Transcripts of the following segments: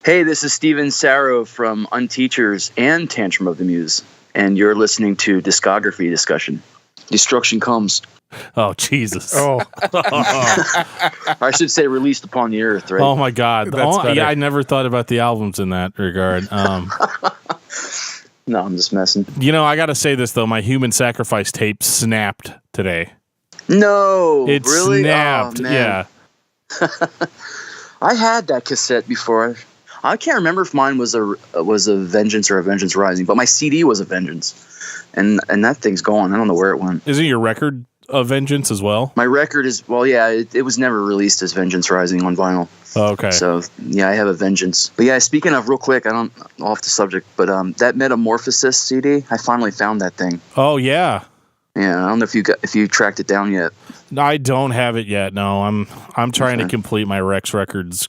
Hey, this is Steven Sarro from UnTeachers and Tantrum of the Muse, and you're listening to Discography Discussion. Destruction comes. Oh, Jesus. Oh. I should say released upon the earth, right? Oh, my God. That's better. Yeah, I never thought about the albums in that regard. No, I'm just messing. You know, I got to say this, though. My Human Sacrifice tape snapped today. No, It really? snapped, Oh, man. yeah. I had that cassette before. I can't remember if mine was a Vengeance or a Vengeance Rising, but my CD was a Vengeance, and that thing's gone. I don't know where it went. Isn't your record a Vengeance as well? My record is it was never released as Vengeance Rising on vinyl. Oh, okay. So yeah, I have a Vengeance. But yeah, speaking of, real quick, off the subject, but that Metamorphosis CD, I finally found that thing. Oh, yeah. Yeah, I don't know if you tracked it down yet. I don't have it yet. No, I'm trying to complete my Rex Records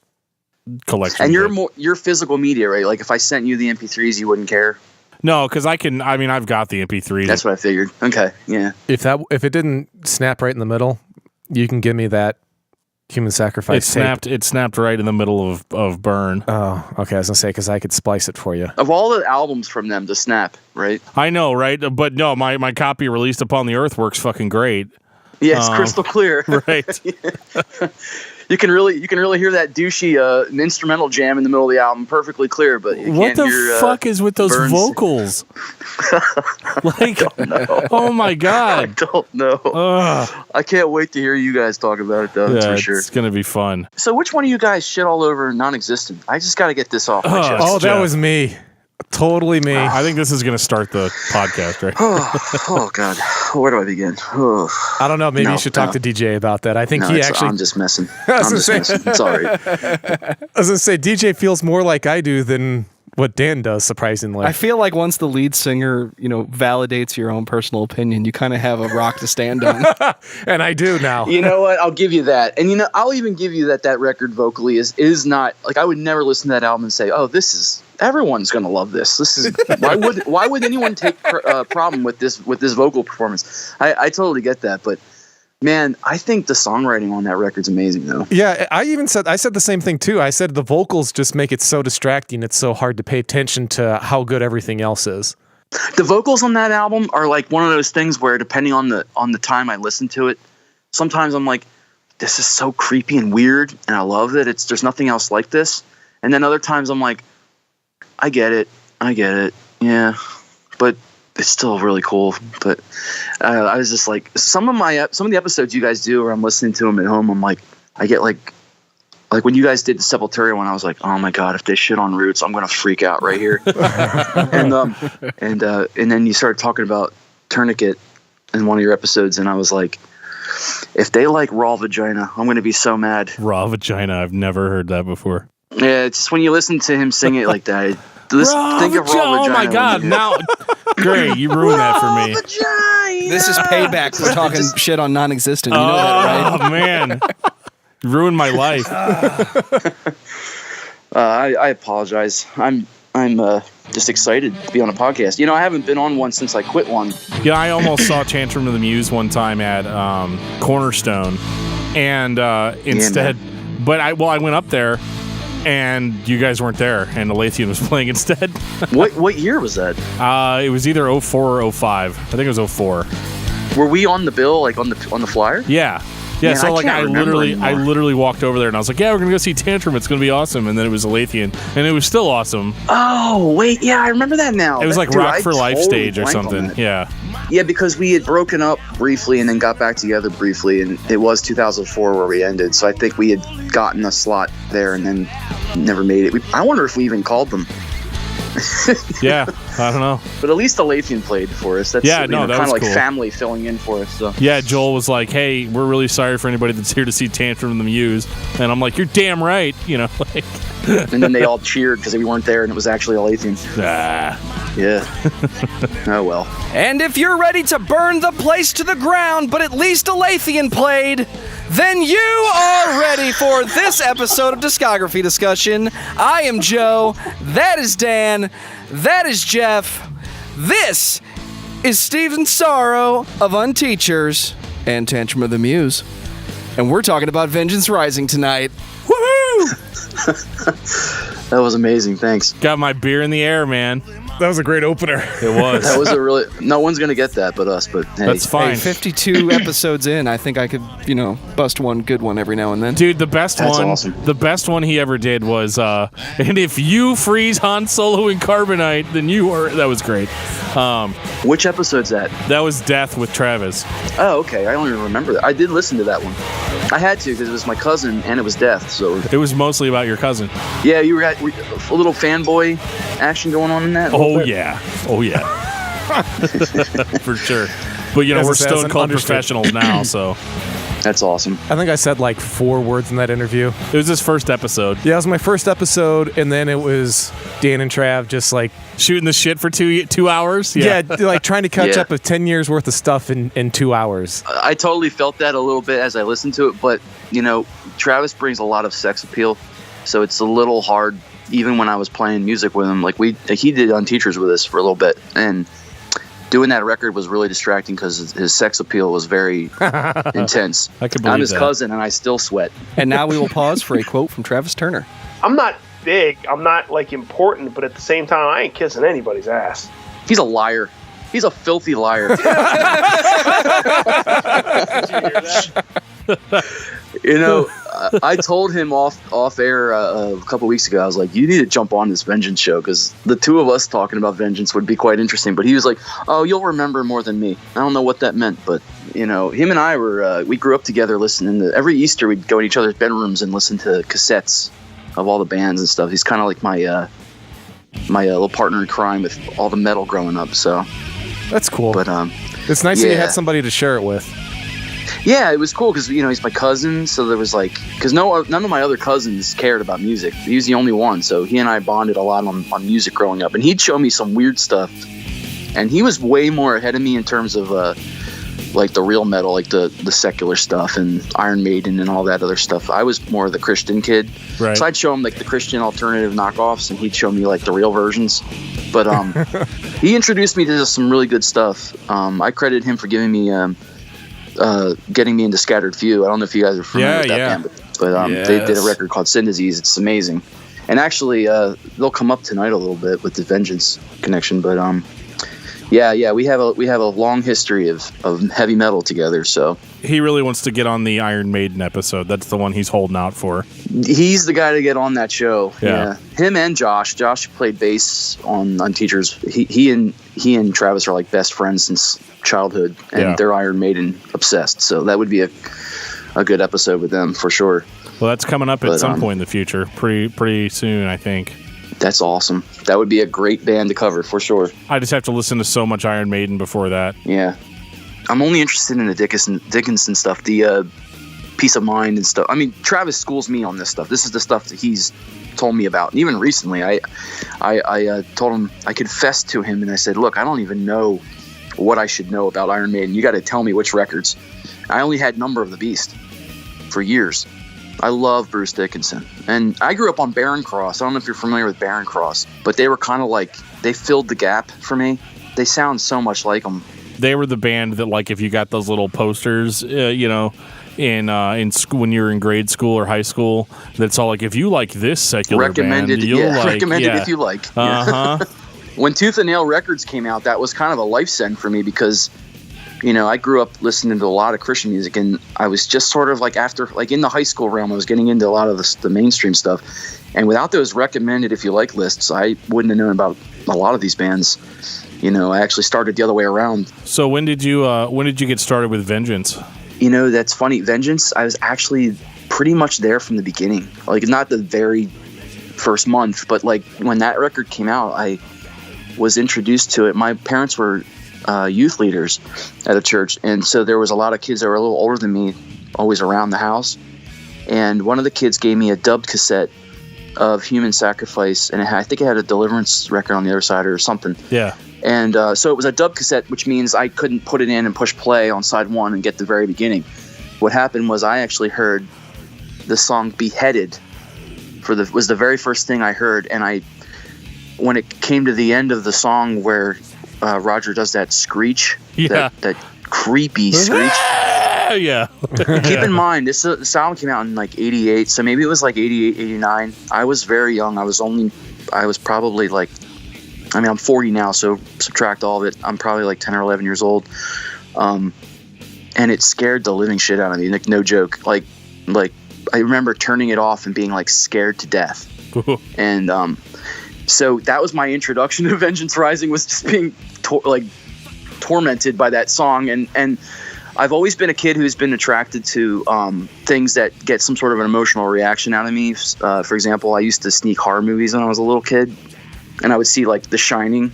collection. And you're physical media, right? Like if I sent you the MP3s, you wouldn't care. No, because I've got the MP3. That's what I figured. Okay, yeah. If it didn't snap right in the middle, you can give me that Human Sacrifice tape. It snapped right in the middle of Burn. Oh, okay. I was gonna say because I could splice it for you. Of all the albums from them to snap, right? I know, right? But no, my copy released upon the earth works fucking great. Yeah, it's crystal clear. Right. You can really hear that douchey instrumental jam in the middle of the album perfectly clear, but you What can't the hear, fuck is with those Burns. vocals? Like, oh my God. I don't know. I can't wait to hear you guys talk about it, though. That's for sure. It's gonna be fun. So which one of you guys shit all over non-existent? I just got to get this off my chest. Oh, that Jeff. was me. Totally me. I think this is gonna start the podcast, right? Oh God, where do I begin? Oh. I don't know. Maybe you should talk to DJ about that. I think I'm just messing. Messing. It's all right. I was gonna say DJ feels more like I do than what Dan does. Surprisingly, I feel like once the lead singer, validates your own personal opinion, you kind of have a rock to stand on. and I do now. You know what? I'll give you that. And I'll even give you that record vocally is not like, I would never listen to that album and say, oh, everyone's gonna love this. This is why would anyone take problem with this vocal performance? I totally get that, but man, I think the songwriting on that record's amazing, though. Yeah, I said the same thing too. I said the vocals just make it so distracting. It's so hard to pay attention to how good everything else is. The vocals on that album are like one of those things where, depending on the time I listen to it, sometimes I'm like, this is so creepy and weird, and I love that there's nothing else like this. And then other times I'm like, I get it, yeah, but it's still really cool. But I was just like, some of the episodes you guys do where I'm listening to them at home, I'm like, I get like when you guys did the Sepultura one, I was like, oh my God, if they shit on Roots, I'm gonna freak out right here. and then you started talking about Tourniquet in one of your episodes, and I was like, if they like Raw Vagina, I'm gonna be so mad. Raw Vagina, I've never heard that before. Yeah, it's just when you listen to him sing it like that. Think of Raw Vagina. Oh my God! Now, great, you ruined that for me. Vagina! This is payback for talking shit on non-existent. You know that, right? Oh man, you ruined my life. I apologize. I'm just excited to be on a podcast. I haven't been on one since I quit one. Yeah, I almost saw Tantrum of the Muse one time at Cornerstone, and instead, but I went up there. And you guys weren't there, and Alathian was playing instead. What year was that? It was either 04 or 05. I think it was 04. Were we on the bill, like on the flyer? Yeah. Man, So like I anymore. literally walked over there and I was like, yeah, we're gonna go see Tantrum. It's gonna be awesome. And then it was Alathian, and it was still awesome. Oh wait, yeah, I remember that now. It was like Rock for Life stage or blanked on something. that. Yeah. Yeah, because we had broken up briefly and then got back together briefly, and it was 2004 where we ended. So I think we had gotten a slot there and then never made it. I wonder if we even called them. Yeah, I don't know. But at least Alathian played for us. That's that kind was of like cool. family filling in for us. So. Yeah, Joel was like, hey, we're really sorry for anybody that's here to see Tantrum of the Muse. And I'm like, you're damn right. Like. And then they all cheered because we weren't there and it was actually Alathian. Yeah. Oh, well. And if you're ready to burn the place to the ground, but at least Alathian played, then you are ready for this episode of Discography Discussion. I am Joe. That is Dan. That is Jeff. This is Steven Sarro of UnTeachers and Tantrum of the Muse. And we're talking about Vengeance Rising tonight. Woohoo! That was amazing. Thanks. Got my beer in the air, man. That was a great opener. It was. That was a really. No one's gonna get that but us. But hey, That's fine. Hey, 52 episodes in, I think I could, bust one good one every now and then. Dude, the best That's one. awesome. The best one he ever did was, and if you freeze Han Solo in carbonite, then you are. That was great. which episode's that? That was Death with Travis. Oh, okay. I don't even remember that. I did listen to that one. I had to because it was my cousin and it was Death. So It was mostly about your cousin. yeah, you were a little fanboy action going on in that. a little Oh bit? yeah. Oh yeah. For sure. But As we're I said, stone as an cold understatement. professionals now, so That's awesome. I think I said like 4 words in that interview. it was his first episode. Yeah, it was my first episode, and then it was Dan and Trav just like, Shooting the shit for 2 hours. yeah, like trying to catch Yeah. up with 10 years worth of stuff in 2 hours. I totally felt that a little bit as I listened to it, but Travis brings a lot of sex appeal, so it's a little hard. Even when I was playing music with him, he did UnTeachers with us for a little bit, and doing that record was really distracting because his sex appeal was very intense. I could believe I'm his that. cousin, and I still sweat. And now we will pause for a quote from Travis Turner. I'm not big. I'm not important, but at the same time, I ain't kissing anybody's ass. He's a liar. He's a filthy liar. I told him off air a couple weeks ago. I was like, "You need to jump on this Vengeance show because the two of us talking about Vengeance would be quite interesting." But he was like, "Oh, you'll remember more than me." I don't know what that meant, but him and I we grew up together listening to every Easter. We'd go in each other's bedrooms and listen to cassettes of all the bands and stuff. He's kind of like my little partner in crime with all the metal growing up. So, That's cool. but It's nice that you yeah. had somebody to share it with. yeah, it was cool because he's my cousin, so there was because none of my other cousins cared about music. He was the only one, so he and I bonded a lot on music growing up, and he'd show me some weird stuff, and he was way more ahead of me in terms of the real metal, like the secular stuff and Iron Maiden and all that other stuff. I was more the Christian kid, Right. so I'd show him like the Christian alternative knockoffs, and he'd show me like the real versions. But he introduced me to some really good stuff. I credit him for giving me getting me into Scattered Few. I don't know if you guys are familiar with that band, but they did a Yes. record called Sin Disease. It's amazing. And actually, they'll come up tonight a little bit with the Vengeance connection. But we have a long history of heavy metal together. So He really wants to get on the Iron Maiden episode. That's the one he's holding out for. he's the guy to get on that show. Yeah. Him and Josh. Josh played bass on UnTeachers. He and Travis are like best friends since childhood, and Yeah. they're Iron Maiden obsessed. So that would be a good episode with them for sure. Well, that's coming up at But, some point in the future. Pretty soon, I think. That's awesome. That would be a great band to cover for sure. I just have to listen to so much Iron Maiden before that. Yeah. I'm only interested in the Dickinson stuff, the Peace of Mind and stuff. I mean, Travis schools me on this stuff. This is the stuff that he's told me about. And even recently, I told him, I confessed to him, and I said, look, I don't even know what I should know about Iron Maiden. You got to tell me which records. I only had Number of the Beast for years. I love Bruce Dickinson. And I grew up on Barren Cross. I don't know if you're familiar with Barren Cross, but they were kind of like, they filled the gap for me. They sound so much like them. They were the band that, like, if you got those little posters, in school when you were in grade school or high school, that's all like, if you like this secular Recommended, band, you'll like, recommended if you like. Uh huh. When Tooth and Nail Records came out, that was kind of a life send for me because, I grew up listening to a lot of Christian music, and I was just sort of like in the high school realm, I was getting into a lot of the mainstream stuff. And without those recommended if you like lists, I wouldn't have known about a lot of these bands. I actually started the other way around. So when did you get started with Vengeance? That's funny. Vengeance, I was actually pretty much there from the beginning. Like, not the very first month, but like when that record came out, I was introduced to it. My parents were youth leaders at a church, and so there was a lot of kids that were a little older than me always around the house. And one of the kids gave me a dubbed cassette of Human Sacrifice, and I think it had a Deliverance record on the other side or something. Yeah. And so it was a dub cassette, which means I couldn't put it in and push play on side one and get the very beginning. What happened was I actually heard the song Beheaded was the very first thing I heard. And when it came to the end of the song where Roger does that screech, Yeah. that creepy screech, Yeah. Keep in mind, this album came out in like 88, so maybe it was like 88, 89. I was very young. I was probably like, I mean, I'm 40 now, so subtract all of it. I'm probably like 10 or 11 years old. And it scared the living shit out of me. Like, no joke. Like I remember turning it off and being like scared to death. And so that was my introduction to Vengeance Rising, was just being tormented by that song. And I've always been a kid who's been attracted to things that get some sort of an emotional reaction out of me. For example, I used to sneak horror movies when I was a little kid, and I would see like The Shining,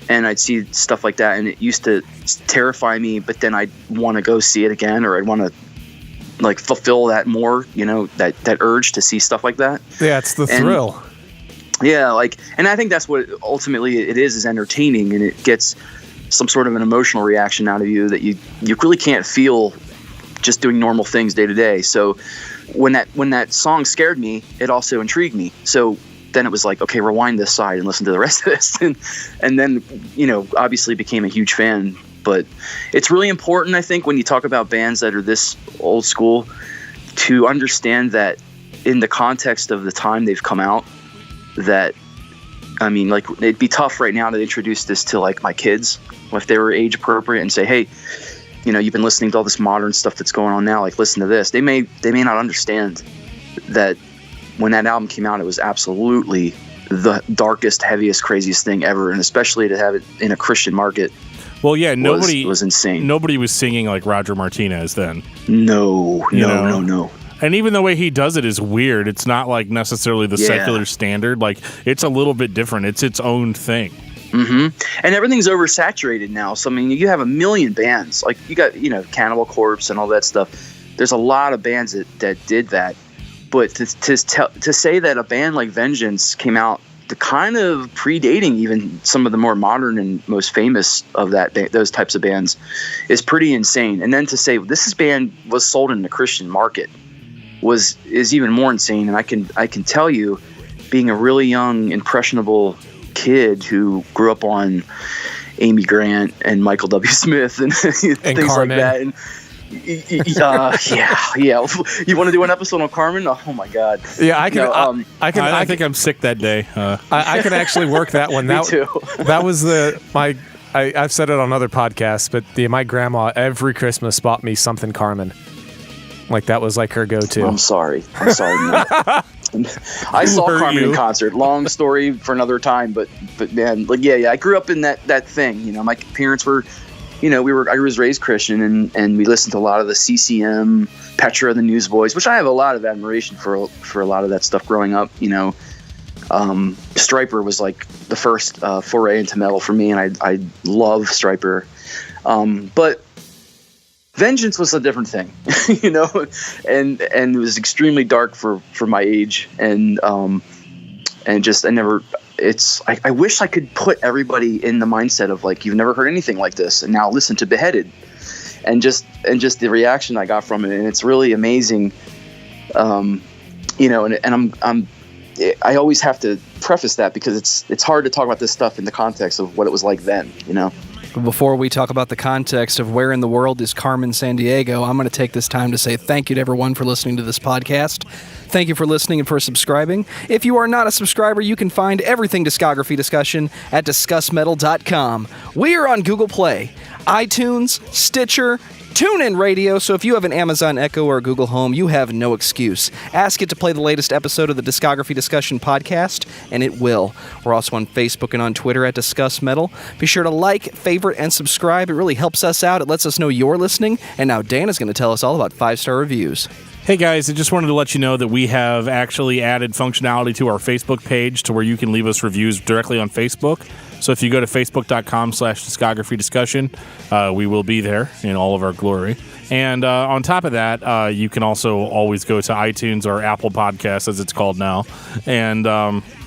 and I'd see stuff like that, and it used to terrify me, but then I'd want to go see it again, or I'd want to like fulfill that more, that urge to see stuff like that. Yeah, it's the thrill. Yeah, and I think that's what ultimately it is entertaining, and it gets some sort of an emotional reaction out of you that you really can't feel just doing normal things day to day. So when that song scared me, it also intrigued me. So then it was like, okay, rewind this side and listen to the rest of this, and then obviously became a huge fan. But it's really important, I think, when you talk about bands that are this old school, to understand that in the context of the time they've come out, that, I mean, like, it'd be tough right now to introduce this to like my kids if they were age appropriate and say, hey, you've been listening to all this modern stuff that's going on now, like, listen to this. They may not understand that when that album came out, it was absolutely the darkest, heaviest, craziest thing ever, and especially to have it in a Christian market. Well, yeah, nobody was insane. Nobody was singing like Roger Martinez then. No. And even the way he does it is weird. It's not like necessarily the secular standard. Like, it's a little bit different. It's its own thing. Mm-hmm. And everything's oversaturated now. So, I mean, you have a million bands. Like, you got, Cannibal Corpse and all that stuff. There's a lot of bands that did that. But to say that a band like Vengeance came out kind of predating even some of the more modern and most famous of those types of bands is pretty insane. And then to say this band was sold in the Christian market is even more insane. And I can tell you, being a really young, impressionable kid who grew up on Amy Grant and Michael W. Smith and things Carmen. like that. And yeah. You want to do an episode on Carmen? Oh my God. Yeah, I can. I think I'm sick that day. I can actually work that one. Me too. That was I've said it on other podcasts, but my grandma every Christmas bought me something Carmen. Like, that was like her go-to. I'm sorry. Man. I saw Carmen in concert. Long story for another time, but man, like, yeah. I grew up in that thing. My parents were, I was raised Christian, and we listened to a lot of the CCM, Petra, the Newsboys, which I have a lot of admiration for a lot of that stuff growing up. Stryper was like the first foray into metal for me, and I love Stryper. But Vengeance was a different thing, and it was extremely dark for my age, and just I wish I could put everybody in the mindset of like, you've never heard anything like this, and now listen to Beheaded, and just the reaction I got from it, and it's really amazing. And I always have to preface that because it's hard to talk about this stuff in the context of what it was like then, Before we talk about the context of where in the world is Carmen Sandiego, I'm going to take this time to say thank you to everyone for listening to this podcast. Thank you for listening and for subscribing. If you are not a subscriber, you can find everything Discography Discussion at discussmetal.com. We are on Google Play, iTunes, Stitcher, TuneIn Radio, so if you have an Amazon Echo or a Google Home, you have no excuse. Ask it to play the latest episode of the Discography Discussion podcast, and it will. We're also on Facebook and on Twitter at Discuss Metal. Be sure to like, favorite, and subscribe. It really helps us out. It lets us know you're listening. And now Dan is going to tell us all about 5-star reviews. Hey guys, I just wanted to let you know that we have actually added functionality to our Facebook page to where you can leave us reviews directly on Facebook. So if you go to facebook.com/discography discussion, we will be there in all of our glory. And on top of that, you can also always go to iTunes or Apple Podcasts, as it's called now, and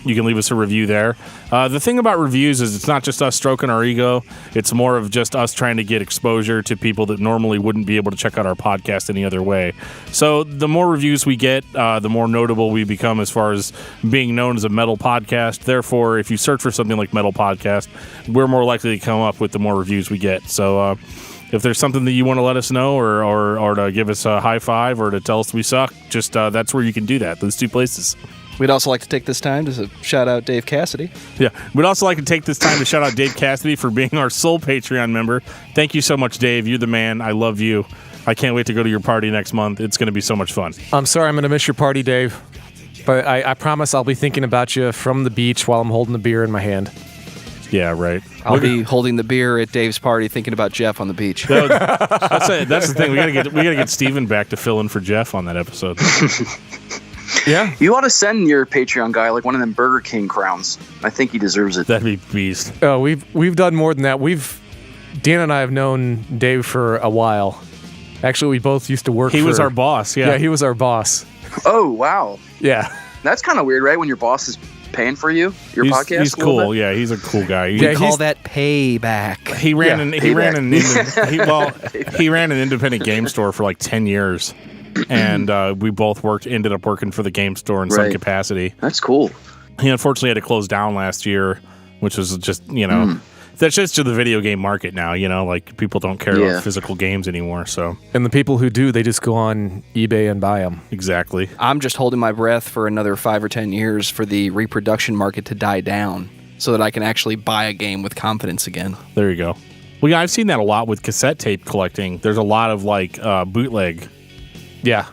you can leave us a review there. The thing about reviews is it's not just us stroking our ego. It's more of just us trying to get exposure to people that normally wouldn't be able to check out our podcast any other way. So the more reviews we get, the more notable we become as far as being known as a metal podcast. Therefore, if you search for something like Metal Podcast, we're more likely to come up with the more reviews we get. So if there's something that you want to let us know or to give us a high five or to tell us we suck, just that's where you can do that. Those two places. We'd also like to take this time to shout out Dave Cassidy. Yeah, we'd also like to take this time to shout out Dave Cassidy for being our sole Patreon member. Thank you so much, Dave. You're the man. I love you. I can't wait to go to your party next month. It's going to be so much fun. I'm sorry I'm going to miss your party, Dave. But I promise I'll be thinking about you from the beach while I'm holding the beer in my hand. Yeah, right. I'll be holding the beer at Dave's party thinking about Jeff on the beach. That's the thing. We gotta get Steven back to fill in for Jeff on that episode. Yeah. You ought to send your Patreon guy like one of them Burger King crowns. I think he deserves it. That'd be beast. Oh, we've done more than that. Dan and I have known Dave for a while. Actually, we both used to work. He was our boss. Yeah, he was our boss. Oh, wow. Yeah. That's kind of weird, right? When your boss is paying for you, your podcast. He's cool. Yeah, he's a cool guy. We call that payback. He ran an independent game store for like 10 years. And we both ended up working for the game store in some capacity. That's cool. He unfortunately had to close down last year, which was just, that's just to the video game market now, like people don't care about physical games anymore. So, and the people who do, they just go on eBay and buy them. Exactly. I'm just holding my breath for another 5 or 10 years for the reproduction market to die down so that I can actually buy a game with confidence again. There you go. Well, yeah, I've seen that a lot with cassette tape collecting. There's a lot of like bootleg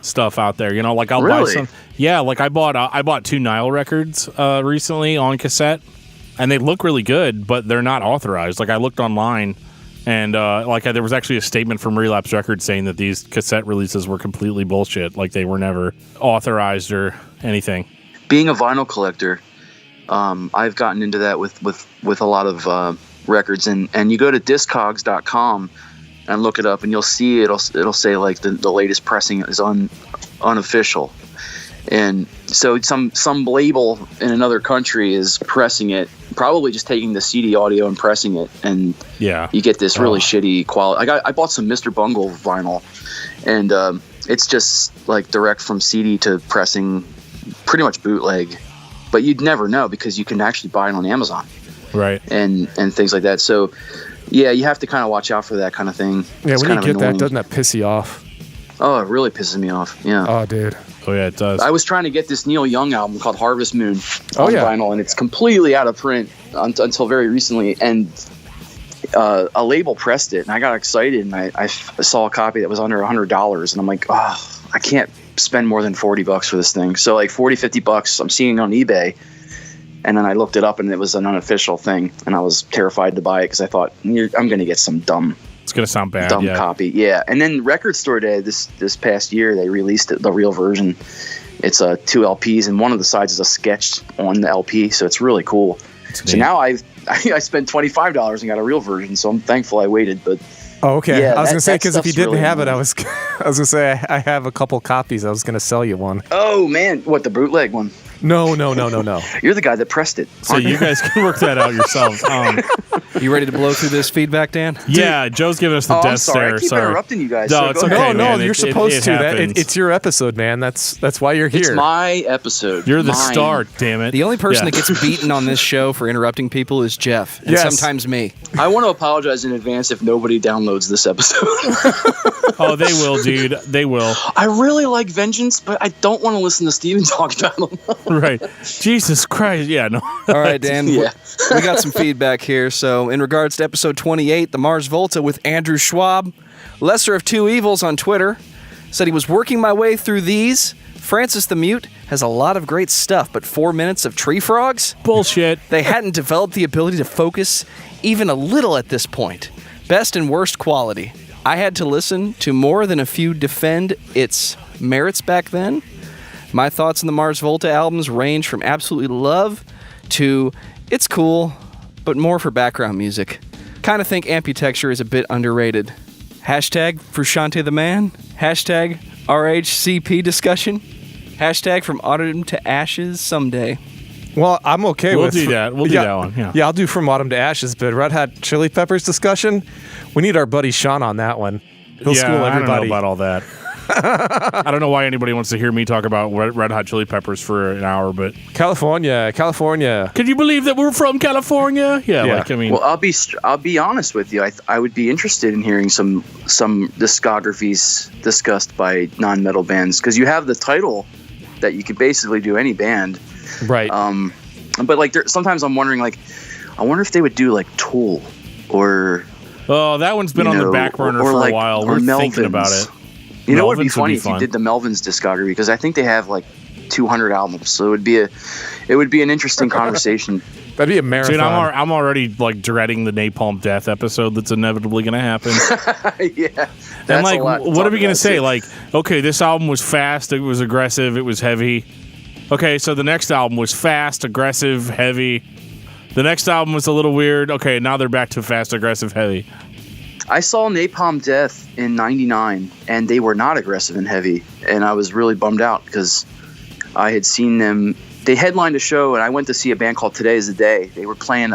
stuff out there. Like I'll buy some. Yeah, like I bought 2 Nile records recently on cassette, and they look really good, but they're not authorized. Like I looked online, and there was actually a statement from Relapse Records saying that these cassette releases were completely bullshit. Like they were never authorized or anything. Being a vinyl collector, I've gotten into that with a lot of records, and you go to discogs.com and look it up, and you'll see it'll say like the latest pressing is unofficial, and so some label in another country is pressing it, probably just taking the CD audio and pressing it, and you get this really shitty quality. I bought some Mr. Bungle vinyl, and it's just like direct from CD to pressing, pretty much bootleg, but you'd never know because you can actually buy it on Amazon, right? And things like that. So. Yeah, you have to kind of watch out for that kind of thing. Yeah, it's when you get annoying. that, doesn't that piss you off? Oh, it really pisses me off. Yeah. Oh, dude. Oh, yeah, it does. I was trying to get this Neil Young album called Harvest Moon on yeah. vinyl, and it's completely out of print until very recently. And a label pressed it, and I got excited, and I saw a copy that was under $100, and I'm like, oh, I can't spend more than $40 for this thing. So like $40-$50, I'm seeing it on eBay. And then I looked it up, and it was an unofficial thing, and I was terrified to buy it because I thought I'm going to get some dumb. It's going to sound bad. Dumb copy, yeah. And then Record Store Day this past year, they released the real version. It's 2 LPs, and one of the sides is a sketch on the LP, so it's really cool. So now I spent $25 and got a real version, so I'm thankful I waited. But oh, okay. Yeah, I was going to say, because if you didn't really have it, annoying. I was going to say I have a couple copies. I was going to sell you one. oh man, what, the bootleg one? No. You're the guy that pressed it. So you guys can work that out yourselves. You ready to blow through this feedback, Dan? Yeah, Joe's giving us the I'm death sorry. I stare. keep interrupting you guys. No, so it's go okay. ahead. No, man. you're supposed it to. happens. It's your episode, man. That's why you're here. It's my episode. You're the Mine. star, damn it. The only person that gets beaten on this show for interrupting people is Jeff, and Yes. sometimes me. I want to apologize in advance if nobody downloads this episode. Oh, they will, dude. They will. I really like Vengeance, but I don't want to listen to Steven talk about them. Right. Jesus Christ. Yeah, no. All right, Dan. Yeah. We got some feedback here. So, in regards to episode 28, the Mars Volta with Andrew Schwab, Lesser of Two Evils on Twitter, said he was working my way through these. Francis the Mute has a lot of great stuff, but 4 minutes of tree frogs? Bullshit. They hadn't developed the ability to focus even a little at this point. Best and worst quality. I had to listen to more than a few defend its merits back then. My thoughts on the Mars Volta albums range from absolutely love to it's cool, but more for background music. Kind of think Amputexture is a bit underrated. Hashtag Frusciante the Man. Hashtag RHCP discussion. Hashtag From Autumn to Ashes someday. Well, I'm okay We'll with do that. We'll do that one. Yeah. I'll do From Autumn to Ashes, but Red Hot Chili Peppers discussion, we need our buddy Sean on that one. He'll school I don't know everybody. about all that. I don't know why anybody wants to hear me talk about Red Hot Chili Peppers for an hour, but California. Can you believe that we're from California? Yeah. Like, I mean, well, I'll be honest with you. I would be interested in hearing some discographies discussed by non-metal bands, because you have the title that you could basically do any band, right? But like, sometimes I'm wondering, like, I wonder if they would do like Tool or. Oh, that one's been on the back burner for a while. We're thinking about it. You know what would be funny if you did the Melvins discography, because I think they have like 200 albums, so it would be an interesting conversation. That'd be a marathon. Dude, I'm already like dreading the Napalm Death episode that's inevitably going to happen. Yeah. And like, what are we going to say? Like, okay, this album was fast, it was aggressive, it was heavy. Okay, so the next album was fast, aggressive, heavy. The next album was a little weird. Okay, now they're back to fast, aggressive, heavy. I saw Napalm Death in '99, and they were not aggressive and heavy, and I was really bummed out because I had seen them. They headlined a show, and I went to see a band called Today Is the Day. They were playing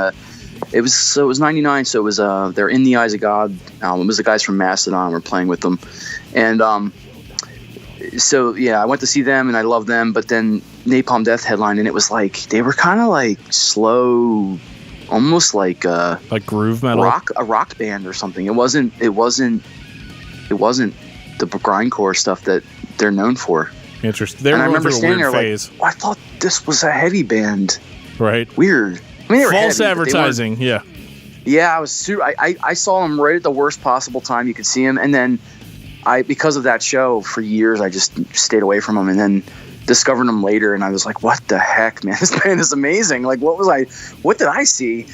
it was '99, so it was their In the Eyes of God album. It was the guys from Mastodon were playing with them, and so yeah, I went to see them, and I loved them. But then Napalm Death headlined, and it was like they were kind of like slow. Almost like groove metal, a rock band or something. It wasn't the grindcore stuff that they're known for. Interesting. And I remember standing there like, I thought this was a heavy band. Right. Weird. I mean, they were false heavy, advertising. Yeah. Yeah, I was. I saw them right at the worst possible time you could see them, and then because of that show for years, I just stayed away from them, and then discovered them later, and I was like, what the heck, man, this band is amazing. Like, what did I see?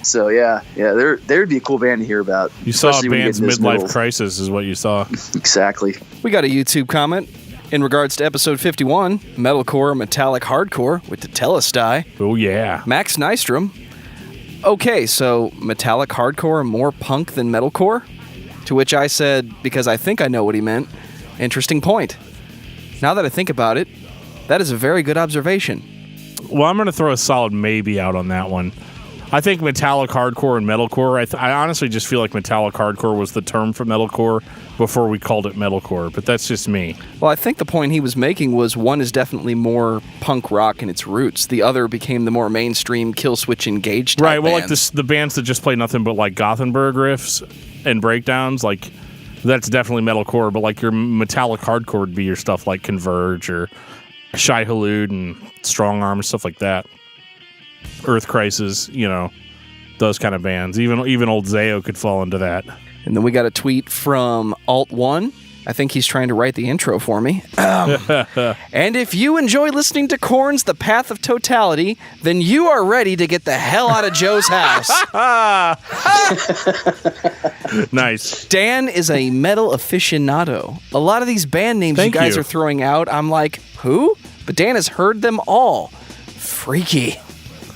So yeah, there'd be a cool band to hear about. You saw a band's midlife crisis is what you saw. Exactly. We got a YouTube comment in regards to episode 51, metalcore, metallic hardcore with the Telestai. Oh yeah. Max Nystrom. Okay, so metallic hardcore more punk than metalcore? To which I said, because I think I know what he meant, interesting point. Now that I think about it, that is a very good observation. Well, I'm going to throw a solid maybe out on that one. I think metallic hardcore and metalcore, I honestly just feel like metallic hardcore was the term for metalcore before we called it metalcore, but that's just me. Well, I think the point he was making was one is definitely more punk rock in its roots. The other became the more mainstream kill switch engaged type right, well, bands. like the bands that just play nothing but like Gothenburg riffs and breakdowns, like that's definitely metalcore, but like your metallic hardcore would be your stuff like Converge or Shai Hulud and Strong Arm and stuff like that. Earth Crisis, those kind of bands. Even old Zayo could fall into that. And then we got a tweet from Alt1. I think he's trying to write the intro for me. And if you enjoy listening to Korn's The Path of Totality, then you are ready to get the hell out of Joe's house. Nice. Dan is a metal aficionado. A lot of these band names you guys are throwing out, I'm like, who? But Dan has heard them all. Freaky.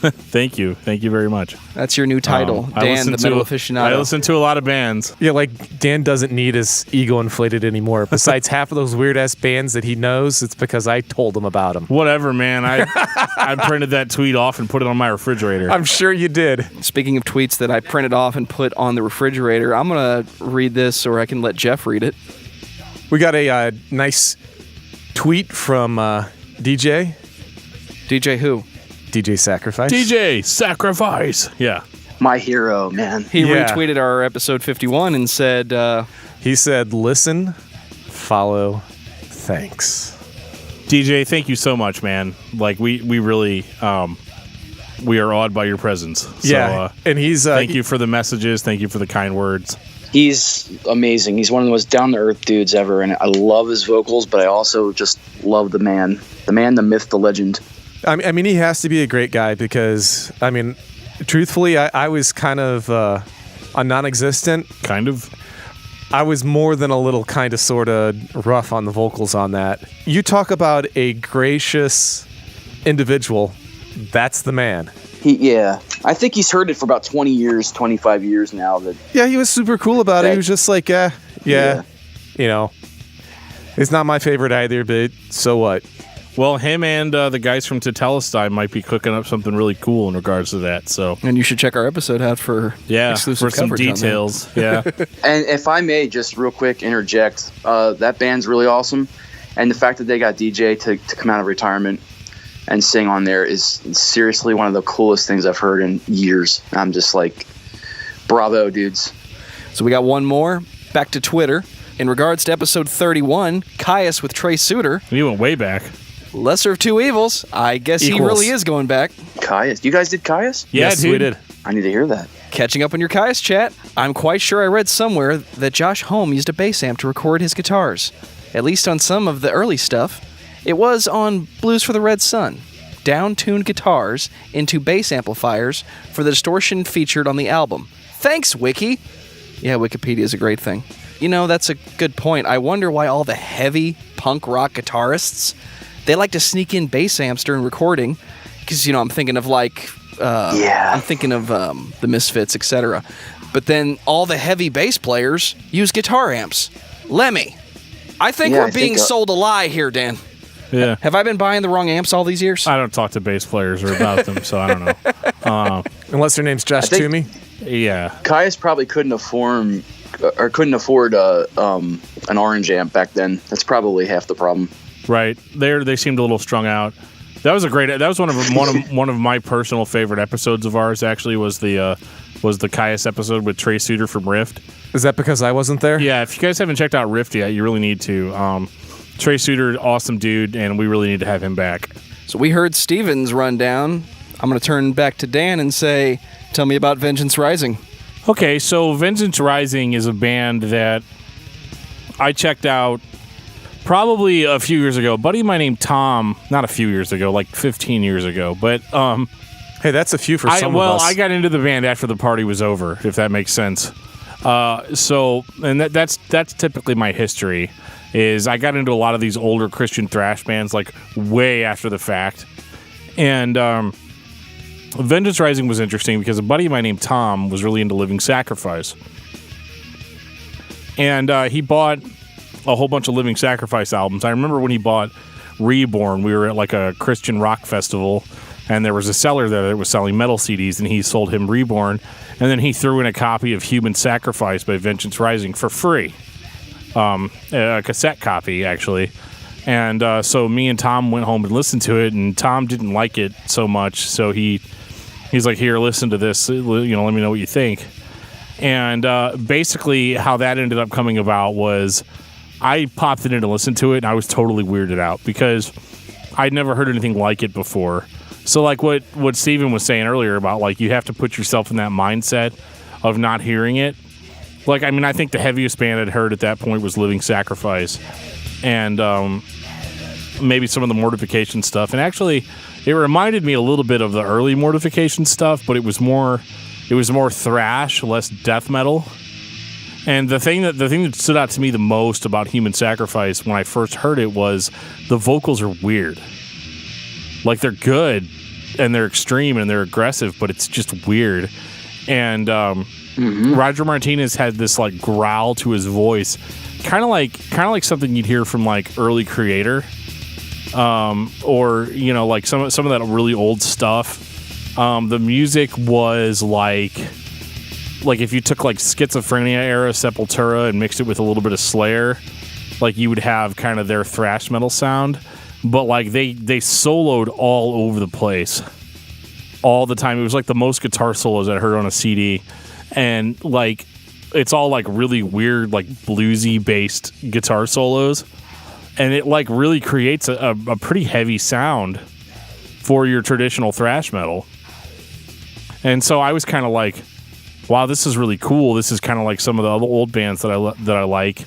Thank you very much. That's your new title, Dan the Metal Aficionado. I listen to a lot of bands. Yeah, like Dan doesn't need his ego inflated anymore. Besides half of those weird ass bands that he knows, it's because I told him about them. Whatever, man. I printed that tweet off and put it on my refrigerator. I'm sure you did. Speaking of tweets that I printed off and put on the refrigerator, I'm gonna read this, or I can let Jeff read it. We got a nice tweet from DJ. DJ who? DJ Sacrifice. DJ Sacrifice. Yeah. My hero, man. He retweeted our episode 51 and said... he said, listen, follow, thanks. DJ, thank you so much, man. Like, we really... we are awed by your presence. Yeah, so, and he's... thank you for the messages. Thank you for the kind words. He's amazing. He's one of the most down-to-earth dudes ever, and I love his vocals, but I also just love the man. The man, the myth, the legend. I mean, he has to be a great guy because, I mean, truthfully, I was kind of a non-existent. Kind of? I was more than a little kind of sort of rough on the vocals on that. You talk about a gracious individual, that's the man. I think he's heard it for about 20 years, 25 years now. Yeah, he was super cool about it. He was just like, yeah, it's not my favorite either, but so what? Well, him and the guys from Tetelestai might be cooking up something really cool in regards to that. So, And you should check our episode out for exclusive for some coverage on details. Yeah. And if I may just real quick interject, that band's really awesome. And the fact that they got DJ to come out of retirement and sing on there is seriously one of the coolest things I've heard in years. I'm just like, bravo, dudes. So we got one more. Back to Twitter. In regards to episode 31, Caius with Trey Suter. You went way back. Lesser of two evils. I guess he really is going back. Caius. You guys did Caius? Yeah, Yes, dude. we did. I need to hear that. Catching up on your Caius chat, I'm quite sure I read somewhere that Josh Homme used a bass amp to record his guitars. At least on some of the early stuff. It was on Blues for the Red Sun. Down-tuned guitars into bass amplifiers for the distortion featured on the album. Thanks, Wiki! Yeah, Wikipedia is a great thing. You know, that's a good point. I wonder why all the heavy punk rock guitarists, they like to sneak in bass amps during recording. Because, you know, I'm thinking of the Misfits, etc. But then all the heavy bass players use guitar amps. Lemmy, I think we're being sold a lie here, Dan. Yeah. Have I been buying the wrong amps all these years? I don't talk to bass players or about them, so I don't know. Unless their name's Josh Toomey. Yeah. Caius probably couldn't afford an orange amp back then. That's probably half the problem. Right. They seemed a little strung out. That was one of my personal favorite episodes of ours. Actually, was the Caius episode with Trey Suter from Rift. Is that because I wasn't there? Yeah. If you guys haven't checked out Rift yet, you really need to. Trey Suter, awesome dude, and we really need to have him back. So we heard Steven's rundown. I'm going to turn back to Dan and say, tell me about Vengeance Rising. Okay, so Vengeance Rising is a band that I checked out probably a few years ago. A buddy of mine named Tom, not a few years ago, like 15 years ago, but hey, that's a few for some of us. I got into the band after the party was over, if that makes sense. That's typically my history. Is I got into a lot of these older Christian thrash bands like way after the fact, and Vengeance Rising was interesting because a buddy of mine named Tom was really into Living Sacrifice, and he bought a whole bunch of Living Sacrifice albums. I remember when he bought Reborn, we were at like a Christian rock festival, and there was a seller there that was selling metal CDs, and he sold him Reborn, and then he threw in a copy of Human Sacrifice by Vengeance Rising for free. A cassette copy, actually. And so me and Tom went home and listened to it, and Tom didn't like it so much, so he's like, here, listen to this, let me know what you think. And basically how that ended up coming about was I popped it in to listen to it, and I was totally weirded out because I'd never heard anything like it before. So like what Steven was saying earlier about, like, you have to put yourself in that mindset of not hearing it. Like, I mean, I think the heaviest band I'd heard at that point was Living Sacrifice, and maybe some of the Mortification stuff. And actually, it reminded me a little bit of the early Mortification stuff, but it was more thrash, less death metal. And the thing that stood out to me the most about Human Sacrifice when I first heard it was the vocals are weird. Like, they're good and they're extreme and they're aggressive, but it's just weird. And Roger Martinez had this like growl to his voice, kind of like something you'd hear from like early Creator, or like some of that really old stuff. The music was like if you took like Schizophrenia era Sepultura and mixed it with a little bit of Slayer, like you would have kind of their thrash metal sound, but like they soloed all over the place all the time. It was like the most guitar solos I heard on a CD. And like it's all like really weird, like bluesy based guitar solos, and it like really creates a pretty heavy sound for your traditional thrash metal. And so I was kind of like, wow, this is really cool. This is kind of like some of the other old bands that I like.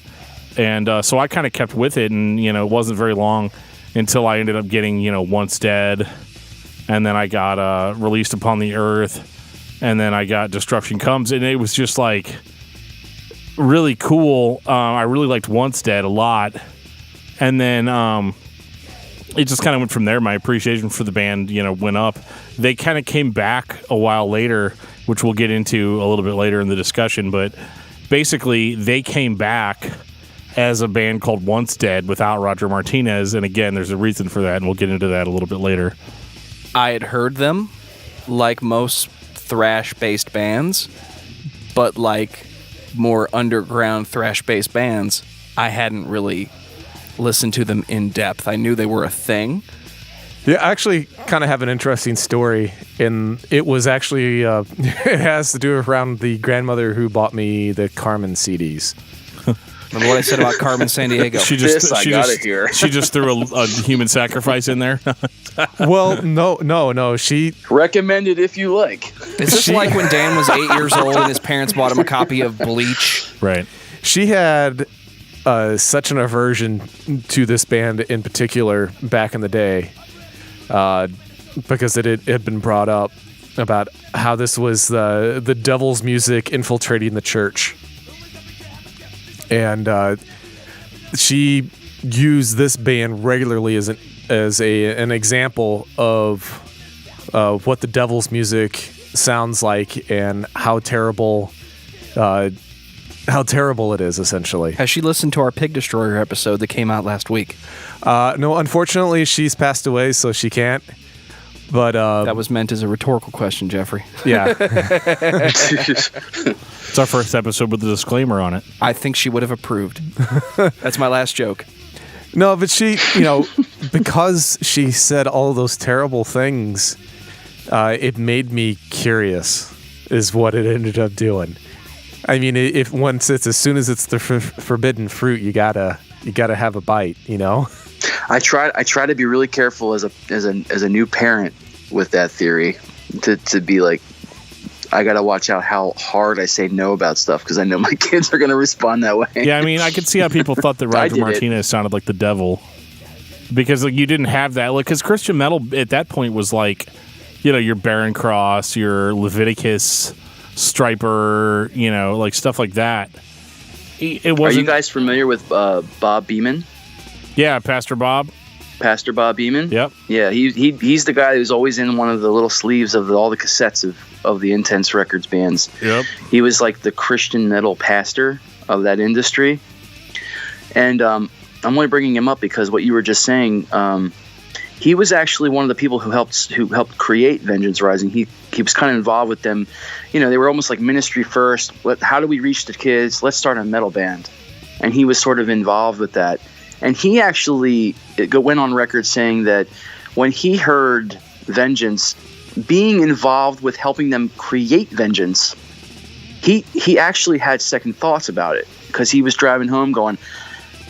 And so I kind of kept with it, and it wasn't very long until I ended up getting Once Dead, and then I got Released Upon the Earth. And then I got Destruction Comes, and it was just like really cool. I really liked Once Dead a lot. And then it just kind of went from there. My appreciation for the band, went up. They kind of came back a while later, which we'll get into a little bit later in the discussion. But basically, they came back as a band called Once Dead without Roger Martinez. And again, there's a reason for that, and we'll get into that a little bit later. I had heard them, like most thrash-based bands, but like more underground thrash-based bands, I hadn't really listened to them in depth. I knew they were a thing. Yeah, I actually kind of have an interesting story, and it was actually it has to do around the grandmother who bought me the Carmen CDs. Remember what I said about Carmen Sandiego? She just threw a human sacrifice in there. Well, no. She recommended if you like. Is this like when Dan was 8 years old and his parents bought him a copy of Bleach? Right. She had such an aversion to this band in particular back in the day, because it had been brought up about how this was the devil's music infiltrating the church. And she used this band regularly as an example of what the devil's music sounds like and how terrible it is, essentially. Has she listened to our Pig Destroyer episode that came out last week? No, unfortunately, she's passed away, so she can't. But that was meant as a rhetorical question, Jeffrey. Yeah. It's our first episode with a disclaimer on it. I think she would have approved. That's my last joke. No, but she, because she said all those terrible things, it made me curious, is what it ended up doing. I mean, as soon as it's the forbidden fruit, you gotta have a bite, I try to be really careful as a new parent with that theory, to be like, I gotta watch out how hard I say no about stuff, because I know my kids are gonna respond that way. Yeah, I mean, I could see how people thought that Roger Martinez sounded like the devil, because you didn't have that. Because Christian metal at that point was like, your Barren Cross, your Leviticus, Striper, like stuff like that. It wasn't. Are you guys familiar with Bob Beeman? Yeah, Pastor Bob Beeman. Yep. Yeah, he's the guy who's always in one of the little sleeves of all the cassettes of the Intense Records bands. Yep. He was like the Christian metal pastor of that industry. And I'm only bringing him up because what you were just saying, he was actually one of the people who helped create Vengeance Rising. He was kind of involved with them. They were almost like ministry first. How do we reach the kids? Let's start a metal band. And he was sort of involved with that. And he actually went on record saying that when he heard Vengeance, being involved with helping them create Vengeance, he actually had second thoughts about it, because he was driving home going,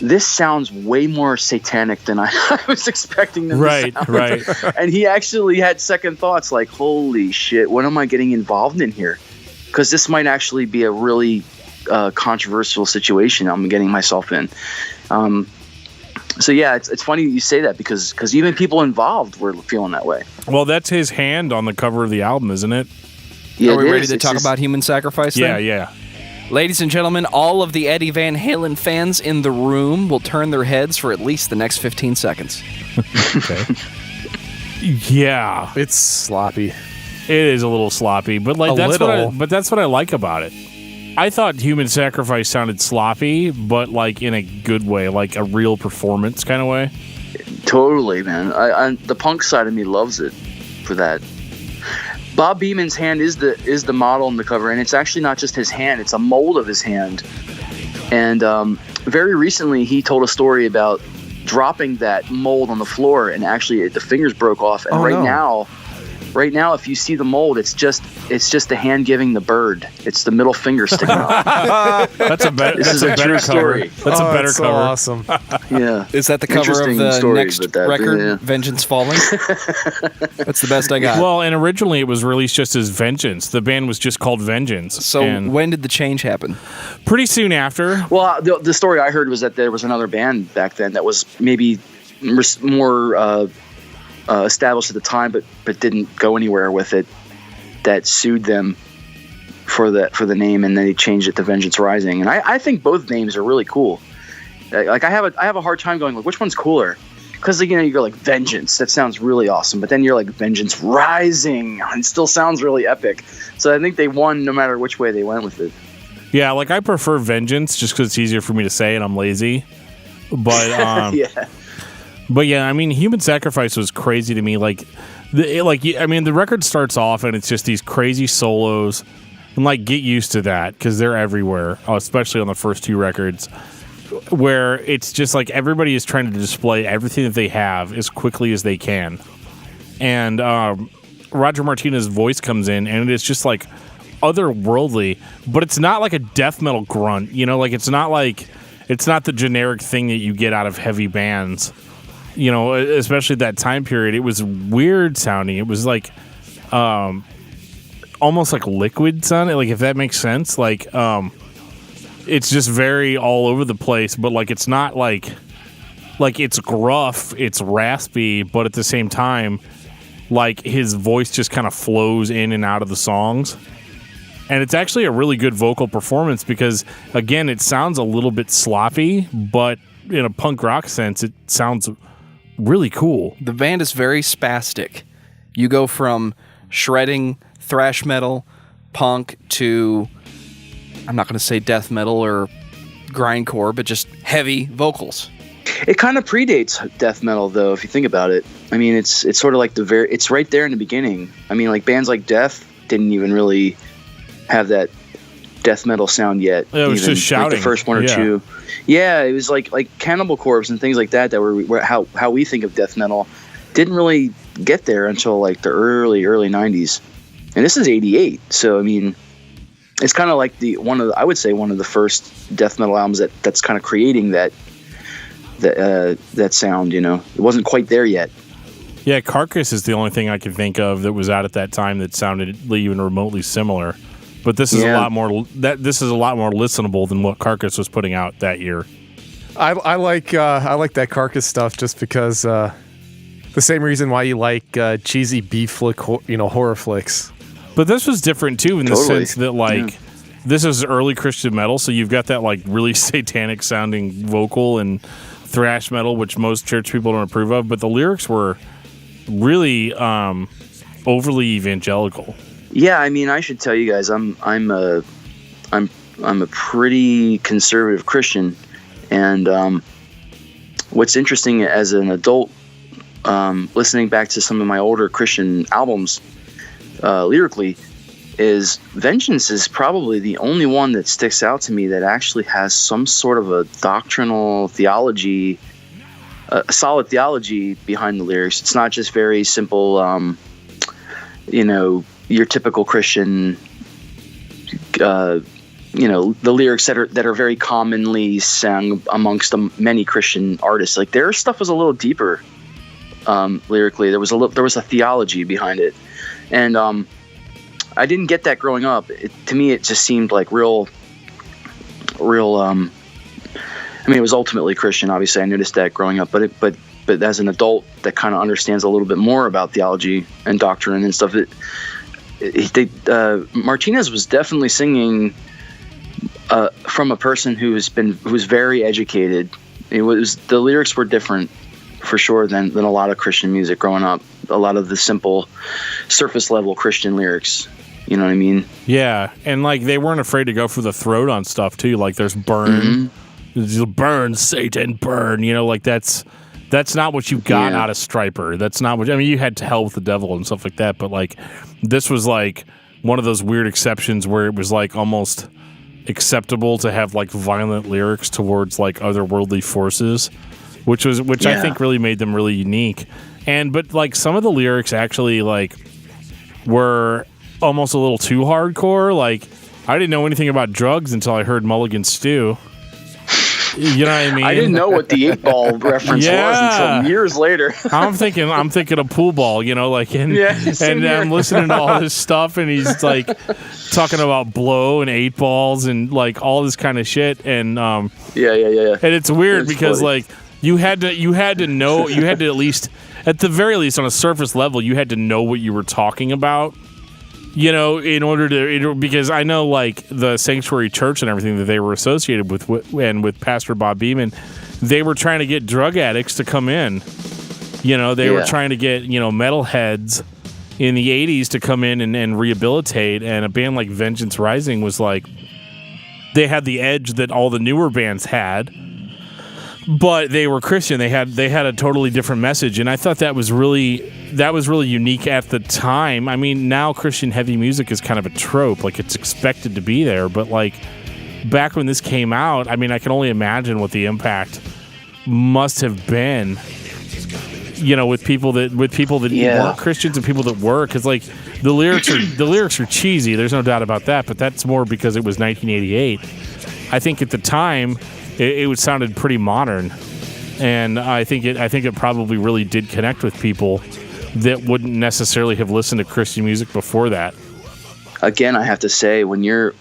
this sounds way more satanic than I was expecting them to sound. Right. And he actually had second thoughts like, holy shit, what am I getting involved in here? Because this might actually be a really controversial situation I'm getting myself in. So yeah, it's funny you say that, because even people involved were feeling that way. Well, that's his hand on the cover of the album, isn't it? Yeah, Are we ready to talk about human sacrifice then? Yeah. Ladies and gentlemen, all of the Eddie Van Halen fans in the room will turn their heads for at least the next 15 seconds. Okay. Yeah. It's sloppy. It is a little sloppy, but that's what I like about it. I thought Human Sacrifice sounded sloppy, but like in a good way, like a real performance kind of way. Totally, man. The punk side of me loves it for that. Bob Beeman's hand is the model on the cover, and it's actually not just his hand; it's a mold of his hand. And very recently, he told a story about dropping that mold on the floor, and actually the fingers broke off. And right now, if you see the mold, it's just the hand giving the bird. It's the middle finger sticking out. That's a better. This is a better true cover. story. That's a better so cover. Awesome. Yeah. Is that the cover of Interesting the story, next but that- record, yeah. Vengeance Falling? That's the best I got. Well, and originally it was released just as Vengeance. The band was just called Vengeance. So and when did the change happen? pretty soon after. Well, the story I heard was that there was another band back then that was maybe more established at the time, but didn't go anywhere with it, that sued them for the name, and then they changed it to Vengeance Rising. And I think both names are really cool. Like I have a hard time going like, which one's cooler? Because you go like Vengeance, that sounds really awesome, but then you're like Vengeance Rising, it still sounds really epic. So I think they won no matter which way they went with it. Yeah, like I prefer Vengeance just because it's easier for me to say and I'm lazy. But Yeah. But yeah, I mean, Human Sacrifice was crazy to me. The record starts off and it's just these crazy solos, and like get used to that because they're everywhere, especially on the first 2 records, where it's just like everybody is trying to display everything that they have as quickly as they can, and Roger Martinez's voice comes in and it's just like otherworldly, but it's not like a death metal grunt, like it's not the generic thing that you get out of heavy bands. Especially that time period, it was weird sounding. It was like, almost like liquid sounding, like if that makes sense. Like, it's just very all over the place, but like it's not like it's gruff, it's raspy, but at the same time, like his voice just kind of flows in and out of the songs. And it's actually a really good vocal performance because, again, it sounds a little bit sloppy, but in a punk rock sense, it sounds really cool. The band is very spastic. You go from shredding, thrash metal, punk to, I'm not going to say death metal or grindcore, but just heavy vocals. It kind of predates death metal, though, if you think about it. I mean, it's sort of like it's right there in the beginning. I mean, like bands like Death didn't even really have that death metal sound yet. Yeah, it was just shouting. Like the first one or two. Yeah, it was like Cannibal Corpse and things like that were how we think of death metal didn't really get there until like the early 90s. And this is 88. So I mean, it's kind of like one of the first death metal albums that's kind of creating that sound, It wasn't quite there yet. Yeah, Carcass is the only thing I can think of that was out at that time that sounded even remotely similar. But this is a lot more listenable than what Carcass was putting out that year. I like that Carcass stuff just because the same reason why you like cheesy B flick horror flicks. But this was different too in the sense that this is early Christian metal, so you've got that like really satanic sounding vocal and thrash metal, which most church people don't approve of. But the lyrics were really overly evangelical. Yeah, I mean, I should tell you guys, I'm a pretty conservative Christian, and what's interesting as an adult, listening back to some of my older Christian albums, lyrically, is Vengeance is probably the only one that sticks out to me that actually has some sort of a doctrinal theology, a solid theology behind the lyrics. It's not just very simple, your typical Christian, the lyrics that are very commonly sung amongst many Christian artists. Like their stuff was a little deeper lyrically. There was a theology behind it, and I didn't get that growing up. To me, it just seemed like real. I mean, it was ultimately Christian. Obviously, I noticed that growing up, but as an adult that kind of understands a little bit more about theology and doctrine and stuff, Martinez was definitely singing from a person who's very educated. The lyrics were different for sure than a lot of Christian music growing up. A lot of the simple surface level Christian lyrics. You know what I mean? Yeah, and like they weren't afraid to go for the throat on stuff too. Like there's burn, burn, Satan, burn. Like that's not what you got out of Stryper. That's not what you had to hell with the devil and stuff like that. But like this was like one of those weird exceptions where it was like almost acceptable to have like violent lyrics towards like otherworldly forces, which I think really made them really unique. But like some of the lyrics actually like were almost a little too hardcore. Like I didn't know anything about drugs until I heard Mulligan Stew. You know what I mean? I didn't know what the 8-ball reference was until years later. I'm thinking of pool ball, and I'm listening to all this stuff, and he's like talking about blow and 8 balls and like all this kind of shit, and and it's weird because funny. Like you had to know, you had to at least, at the very least, on a surface level, you had to know what you were talking about. In order to, because I know like the Sanctuary Church and everything that they were associated with, and with Pastor Bob Beeman, they were trying to get drug addicts to come in. They were trying to get, metalheads in the 80s to come in and rehabilitate. And a band like Vengeance Rising was like, they had the edge that all the newer bands had, but they were Christian. They had a totally different message, and I thought that was really unique at the time. I mean, now Christian heavy music is kind of a trope, like it's expected to be there, but like back when this came out, I mean, I can only imagine what the impact must have been, you know, with people that weren't Christians and people that were, because like the lyrics are cheesy. There's no doubt about that, but that's more because it was 1988. I think at the time it sounded pretty modern, and I think it probably really did connect with people that wouldn't necessarily have listened to Christian music before that. Again, I have to say, when you're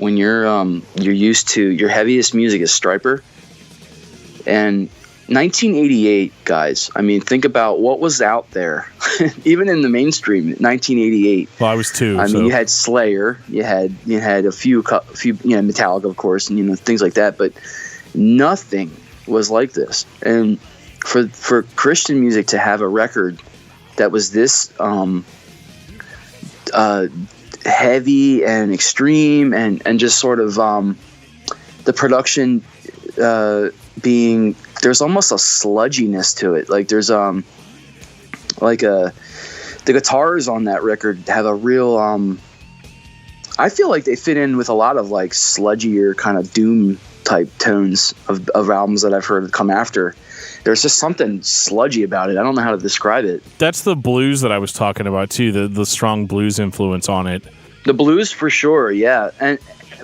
used to your heaviest music is Stryper, and 1988, guys. I mean, think about what was out there, even in the mainstream. 1988. Well, I was 2. I mean, you had Slayer, you had a few, Metallica, of course, and things like that, but nothing was like this. And for Christian music to have a record that was this heavy and extreme, and just sort of the production being, there's almost a sludginess to it. Like there's the guitars on that record have a real I feel like they fit in with a lot of like sludgier kind of doom type tones of albums that I've heard come after. There's just something sludgy about it. I don't know how to describe it. That's the blues that I was talking about too, the strong blues influence on it. The blues for sure, yeah.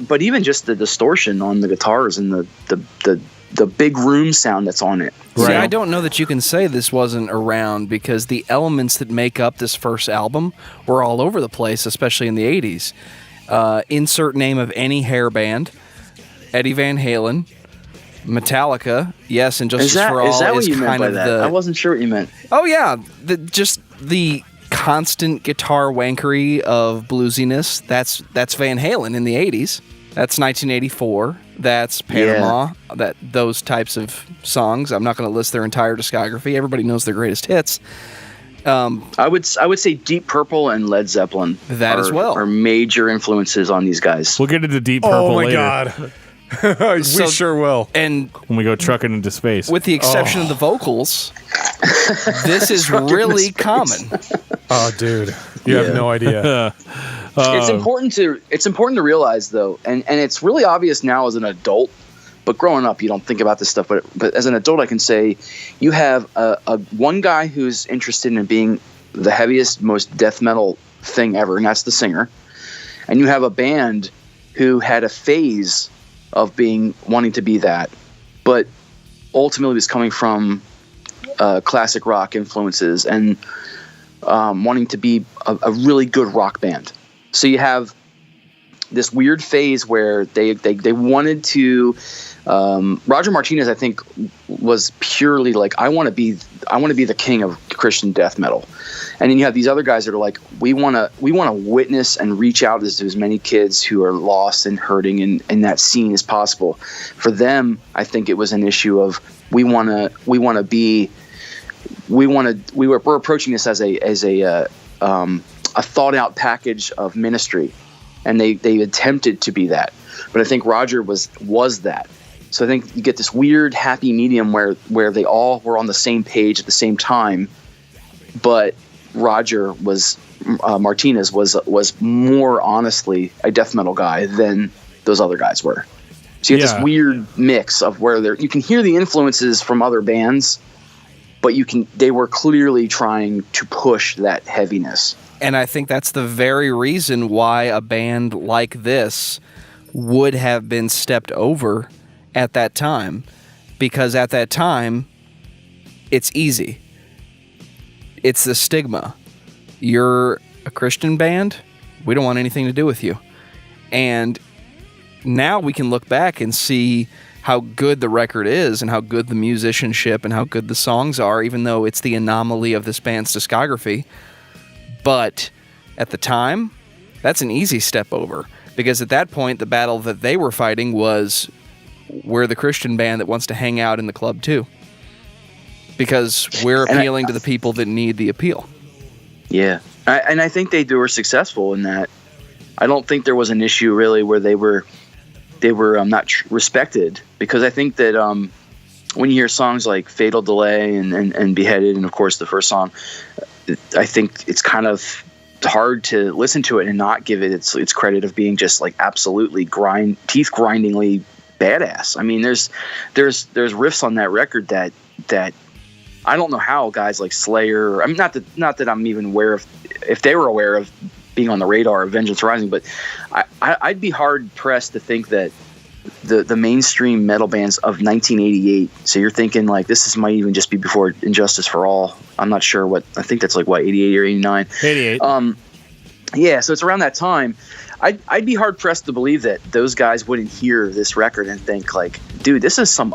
But even just the distortion on the guitars and the big room sound that's on it. Right. See, I don't know that you can say this wasn't around, because the elements that make up this first album were all over the place, especially in the 80s. Insert name of any hair band, Eddie Van Halen, Metallica, yes, and Justice for All is that what is you meant kind by of that? I wasn't sure what you meant. Oh yeah, just the constant guitar wankery of bluesiness. That's Van Halen in the 80s. That's 1984. That's Panama. Yeah. Those types of songs. I'm not going to list their entire discography. Everybody knows their greatest hits. I would say Deep Purple and Led Zeppelin as well are major influences on these guys. We'll get into Deep Purple later. Oh my God. We sure will. And when we go trucking into space. With the exception of the vocals, this is really common. Oh, dude. You have no idea. It's important to realize, though, and it's really obvious now as an adult, but growing up you don't think about this stuff, but as an adult I can say you have a one guy who's interested in being the heaviest, most death metal thing ever, and that's the singer, and you have a band who had a phase of wanting to be that, but ultimately was coming from classic rock influences and wanting to be a really good rock band. So you have this weird phase where they wanted to. Roger Martinez, I think, was purely like, I want to be the king of Christian death metal, and then you have these other guys that are like, we want to witness and reach out to as many kids who are lost and hurting in that scene as possible. For them, I think it was an issue of we're approaching this as a thought out package of ministry, and they attempted to be that, but I think Roger was that. So I think you get this weird happy medium where they all were on the same page at the same time, but Roger Martinez was more honestly a death metal guy than those other guys were. So you get this weird mix of where you can hear the influences from other bands, but they were clearly trying to push that heaviness. And I think that's the very reason why a band like this would have been stepped over at that time, because at that time it's easy. It's the stigma. You're a Christian band, we don't want anything to do with you. And now we can look back and see how good the record is and how good the musicianship and how good the songs are, even though it's the anomaly of this band's discography. But at the time, that's an easy step over, because at that point the battle that they were fighting was, we're the Christian band that wants to hang out in the club too, because we're appealing to the people that need the appeal. Yeah, and I think they were successful in that. I don't think there was an issue really where they were not respected, because I think that when you hear songs like Fatal Delay and Beheaded, and of course the first song, I think it's kind of hard to listen to it and not give it its credit of being just like absolutely teeth grindingly badass. I mean, there's riffs on that record that I don't know how guys like Slayer, I mean, not that I'm even aware of, if they were aware of being on the radar of Vengeance Rising, but I'd be hard pressed to think that the mainstream metal bands of 1988, so you're thinking like this might even just be before Injustice for All. I'm not sure I think that's like 88 or 89. 88. Yeah, so it's around that time. I'd be hard pressed to believe that those guys wouldn't hear this record and think like, dude, this is some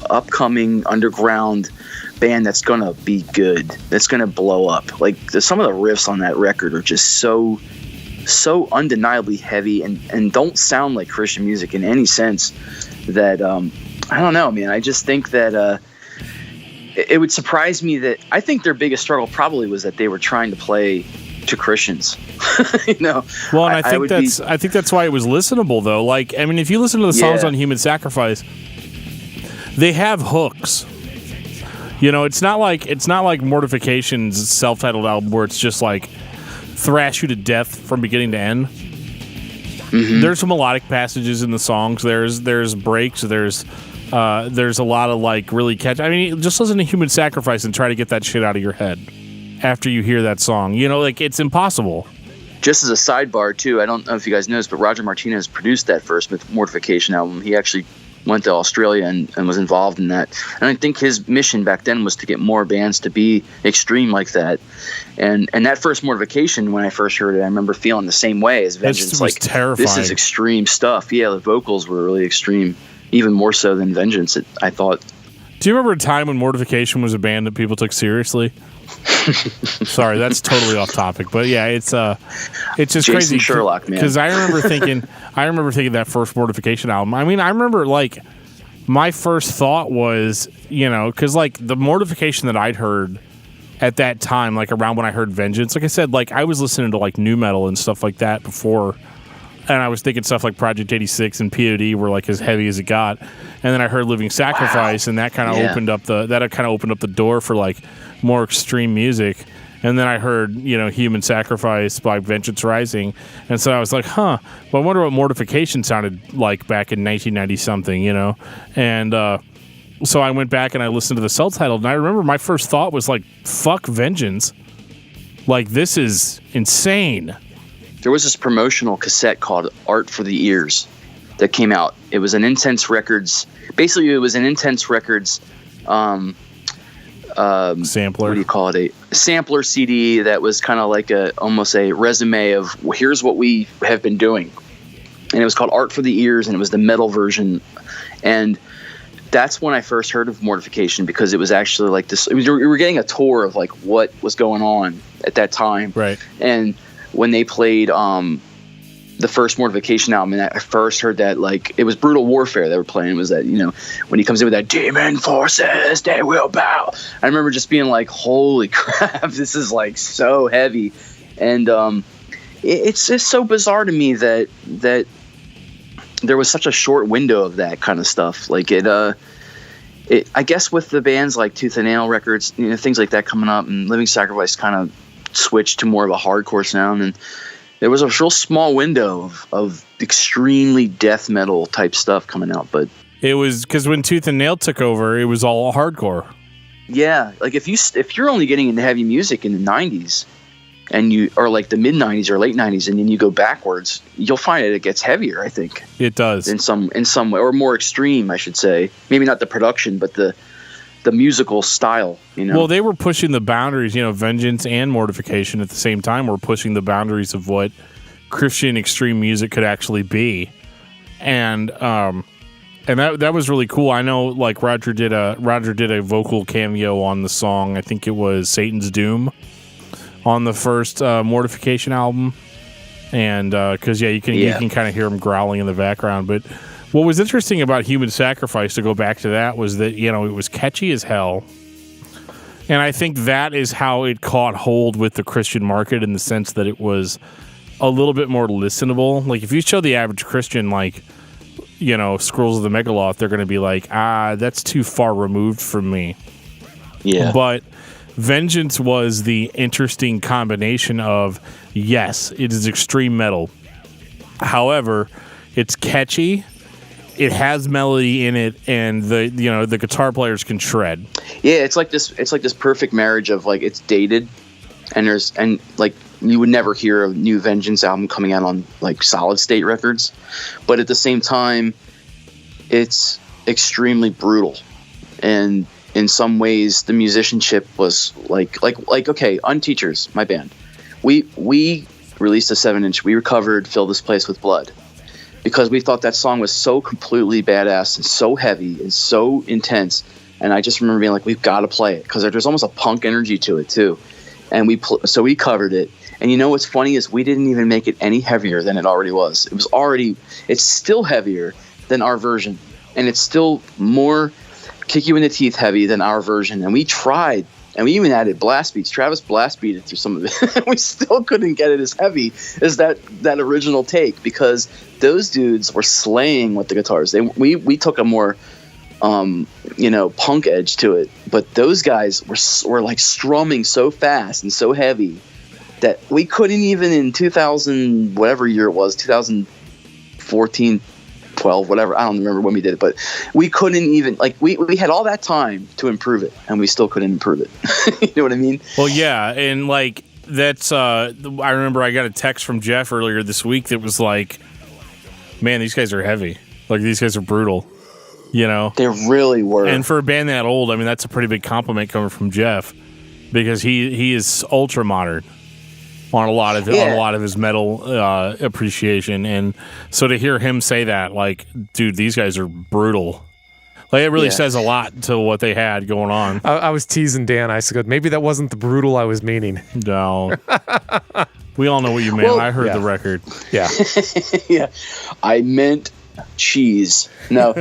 upcoming underground band that's gonna be good, that's gonna blow up. Like some of the riffs on that record are just so undeniably heavy and don't sound like Christian music in any sense, that I don't know, man. I just think that it would surprise me that I think their biggest struggle probably was that they were trying to play to Christians. You know. Well, and I think that's why it was listenable though. Like, I mean, if you listen to the songs on Human Sacrifice, they have hooks. You know, it's not like Mortification's self-titled album where it's just like thrash you to death from beginning to end. Mm-hmm. There's some melodic passages in the songs. There's breaks. There's a lot of like really catchy. I mean, just listen to Human Sacrifice and try to get that shit out of your head after you hear that song. You know, like it's impossible. Just as a sidebar too, I don't know if you guys noticed, but Roger Martinez produced that first Mortification album. He actually went to Australia and was involved in that. And I think his mission back then was to get more bands to be extreme like that. And that first Mortification, when I first heard it, I remember feeling the same way as Vengeance. Like, terrifying. This is extreme stuff. Yeah, the vocals were really extreme, even more so than Vengeance, I thought. Do you remember a time when Mortification was a band that people took seriously? Sorry, that's totally off topic, but yeah, it's just Jason crazy. Sherlock, man. Because I remember thinking that first Mortification album. I mean, I remember like my first thought was, you know, because like the Mortification that I'd heard at that time, like around when I heard Vengeance, like I said, like I was listening to like nu metal and stuff like that before. And I was thinking stuff like Project 86 and POD were like as heavy as it got. And then I heard Living Sacrifice, and that kind of opened up the door for like more extreme music. And then I heard, you know, Human Sacrifice by Vengeance Rising. And so I was like, well, I wonder what Mortification sounded like back in 1990 something, you know? And so I went back and I listened to the self-titled, and I remember my first thought was like, fuck Vengeance. Like, this is insane. There was this promotional cassette called Art for the Ears that came out. It was an Intense Records. Basically, it was an Intense Records sampler. What do you call it? A sampler CD that was kind of like almost a resume of here's what we have been doing. And it was called Art for the Ears, and it was the metal version. And that's when I first heard of Mortification, because it was actually like this. We were getting a tour of like what was going on at that time. Right. And when they played the first Mortification album, and I first heard that, like, it was Brutal Warfare they were playing. It was that, you know, when he comes in with that demon forces, they will bow. I remember just being like, holy crap, this is like so heavy. And it's just so bizarre to me that there was such a short window of that kind of stuff. Like I guess with the bands like Tooth and Nail Records, you know, things like that coming up, and Living Sacrifice kind of switched to more of a hardcore sound, and there was a real small window of extremely death metal type stuff coming out. But it was because when Tooth and Nail took over, it was all hardcore. Yeah, like if you're only getting into heavy music in the 90s, and you or like the mid 90s or late 90s, and then you go backwards, you'll find it gets heavier. I think it does in some way, or more extreme, I should say. Maybe not the production, but the musical style, you know. Well, they were pushing the boundaries, you know, Vengeance and Mortification at the same time were pushing the boundaries of what Christian extreme music could actually be. And that was really cool. I know like Roger did a vocal cameo on the song. I think it was Satan's Doom on the first Mortification album. And cuz you can kind of hear him growling in the background, but what was interesting about Human Sacrifice, to go back to that, was that, you know, it was catchy as hell. And I think that is how it caught hold with the Christian market, in the sense that it was a little bit more listenable. Like, if you show the average Christian, like, Scrolls of the Megaloth, they're going to be like, that's too far removed from me. Yeah. But Vengeance was the interesting combination of, yes, it is extreme metal. However, it's catchy. It has melody in it, and the guitar players can shred. Yeah, it's like this perfect marriage of like it's dated, and like you would never hear a new Vengeance album coming out on like Solid State Records, but at the same time, it's extremely brutal, and in some ways the musicianship was like okay, UnTeachers, my band, we released a 7-inch. We recovered Fill This Place With Blood, because we thought that song was so completely badass and so heavy and so intense. And I just remember being like, we've got to play it, because there's almost a punk energy to it too. And so we covered it. And you know what's funny is we didn't even make it any heavier than it already was. It's still heavier than our version. And it's still more kick you in the teeth heavy than our version. And we tried, and we even added blast beats. Travis blast beated through some of it. We still couldn't get it as heavy as that original take, because those dudes were slaying with the guitars. We took a more punk edge to it, but those guys were like strumming so fast and so heavy that we couldn't even in 2000 whatever year it was, 2014, 12, whatever, I don't remember when we did it, but we couldn't even, like, we had all that time to improve it, and we still couldn't improve it. You know what I mean? Well, yeah, and like that's I remember I got a text from Jeff earlier this week that was like, man, these guys are heavy. Like, these guys are brutal. They really were. And for a band that old, I mean, that's a pretty big compliment coming from Jeff, because he is ultra modern on a lot of his metal appreciation. And so to hear him say that, like, dude, these guys are brutal. Like, it really says a lot to what they had going on. I was teasing Dan. I said, maybe that wasn't the brutal I was meaning. No. We all know what you meant. Well, I heard the record. Yeah. Yeah. I meant cheese. No.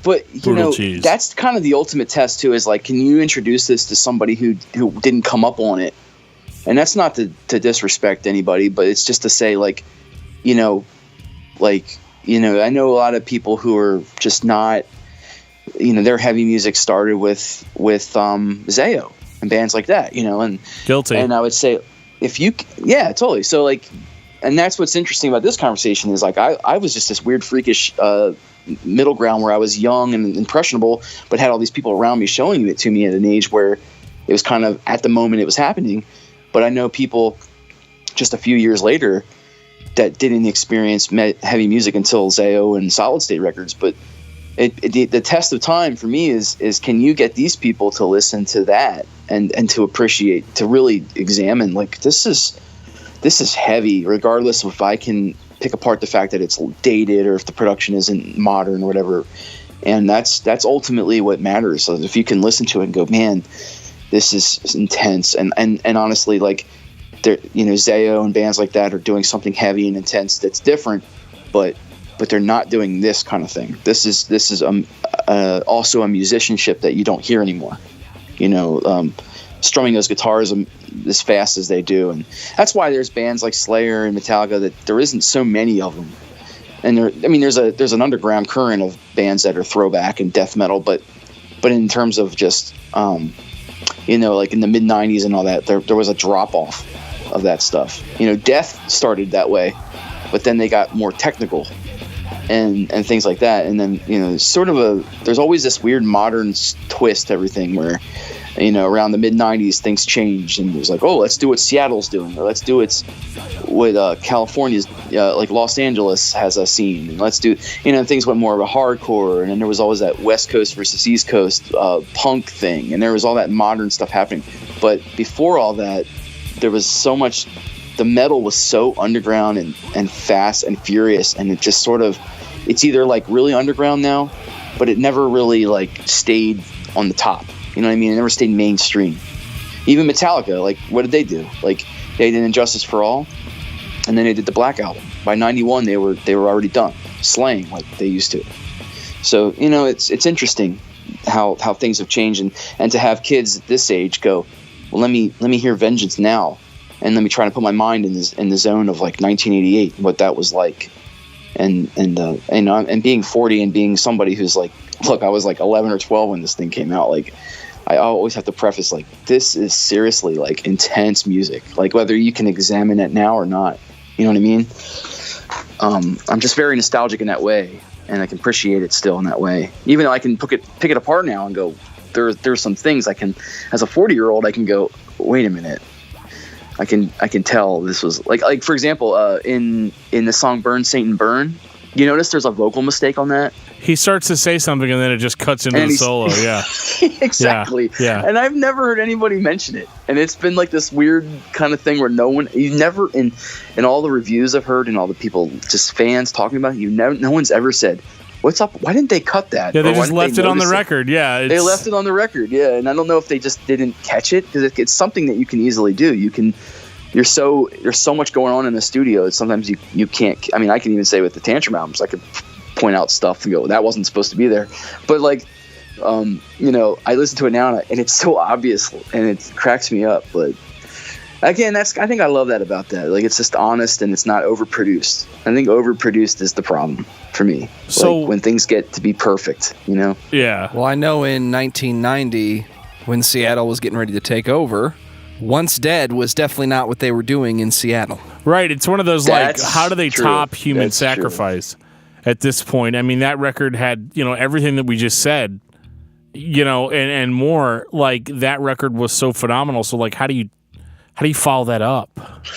But cheese. That's kind of the ultimate test too, is like, can you introduce this to somebody who didn't come up on it? And that's not to disrespect anybody, but it's just to say, like, I know a lot of people who are just not, their heavy music started with Zayo and bands like that, and Guilty. And I would say, totally. So like, and that's what's interesting about this conversation is like, I was just this weird freakish middle ground where I was young and impressionable, but had all these people around me showing it to me at an age where it was kind of at the moment it was happening. But I know people just a few years later that didn't experience heavy music until Zayo and Solid State Records. But the test of time for me is can you get these people to listen to that and to appreciate, to really examine, like, this is heavy, regardless of if I can pick apart the fact that it's dated or if the production isn't modern or whatever. And that's ultimately what matters. So if you can listen to it and go, man, this is intense, and honestly, like, Zayo and bands like that are doing something heavy and intense that's different, but they're not doing this kind of thing. This is also a musicianship that you don't hear anymore. Strumming those guitars as fast as they do, and that's why there's bands like Slayer and Metallica that there isn't so many of them. And there's an underground current of bands that are throwback and death metal, but in terms of just like in the mid 90s and all that, there was a drop off of that stuff. Death started that way, but then they got more technical and things like that. And then, there's always this weird modern twist to everything where, around the mid 90s, things changed and it was like, oh, let's do what Seattle's doing, or let's do what California's, like Los Angeles has a scene, and let's do, things went more of a hardcore. And then there was always that West Coast versus East Coast punk thing, and there was all that modern stuff happening. But before all that, there was so much, the metal was so underground and fast and furious, and it just sort of, it's either like really underground now, but it never really like stayed on the top. You know what I mean? It never stayed mainstream. Even Metallica, like, what did they do? Like, they did Injustice for All, and then they did the Black Album. By 91, they were already done, slaying like they used to. So, it's interesting how things have changed, and to have kids at this age go, well, let me hear Vengeance now, and let me try to put my mind in the zone of like 1988, what that was like. and being 40 and being somebody who's like, look, I was like 11 or 12 when this thing came out. Like, I always have to preface, like, this is seriously like intense music, like whether you can examine it now or not. You know what I mean? I'm just very nostalgic in that way, and I can appreciate it still in that way. Even though I can pick it apart now and go, there's some things I can, as a 40-year-old, I can go, wait a minute. I can tell this was like for example, in the song "Burn Satan Burn," you notice there's a vocal mistake on that. He starts to say something and then it just cuts into the solo. Yeah, exactly. Yeah. And I've never heard anybody mention it, and it's been like this weird kind of thing where no all the reviews I've heard and all the people, just fans talking about it, no one's ever said, what's up? Why didn't they cut that? Yeah, they just left it on the record. Yeah, they left it on the record. Yeah, and I don't know if they just didn't catch it, because it's something that you can easily do. There's so much going on in the studio. Sometimes you can't. I mean, I can even say with the Tantrum albums, I could point out stuff and go, that wasn't supposed to be there. But like, I listen to it now and it's so obvious and it cracks me up. But again, I think I love that about that. Like, it's just honest and it's not overproduced. I think overproduced is the problem for me. So like when things get to be perfect, Yeah. Well, I know in 1990 when Seattle was getting ready to take over, Once Dead was definitely not what they were doing in Seattle. Right. It's one of those, like, how do they top Human That's Sacrifice at this point? I mean, that record had, everything that we just said, and more. Like, that record was so phenomenal. So, like, how do you follow that up?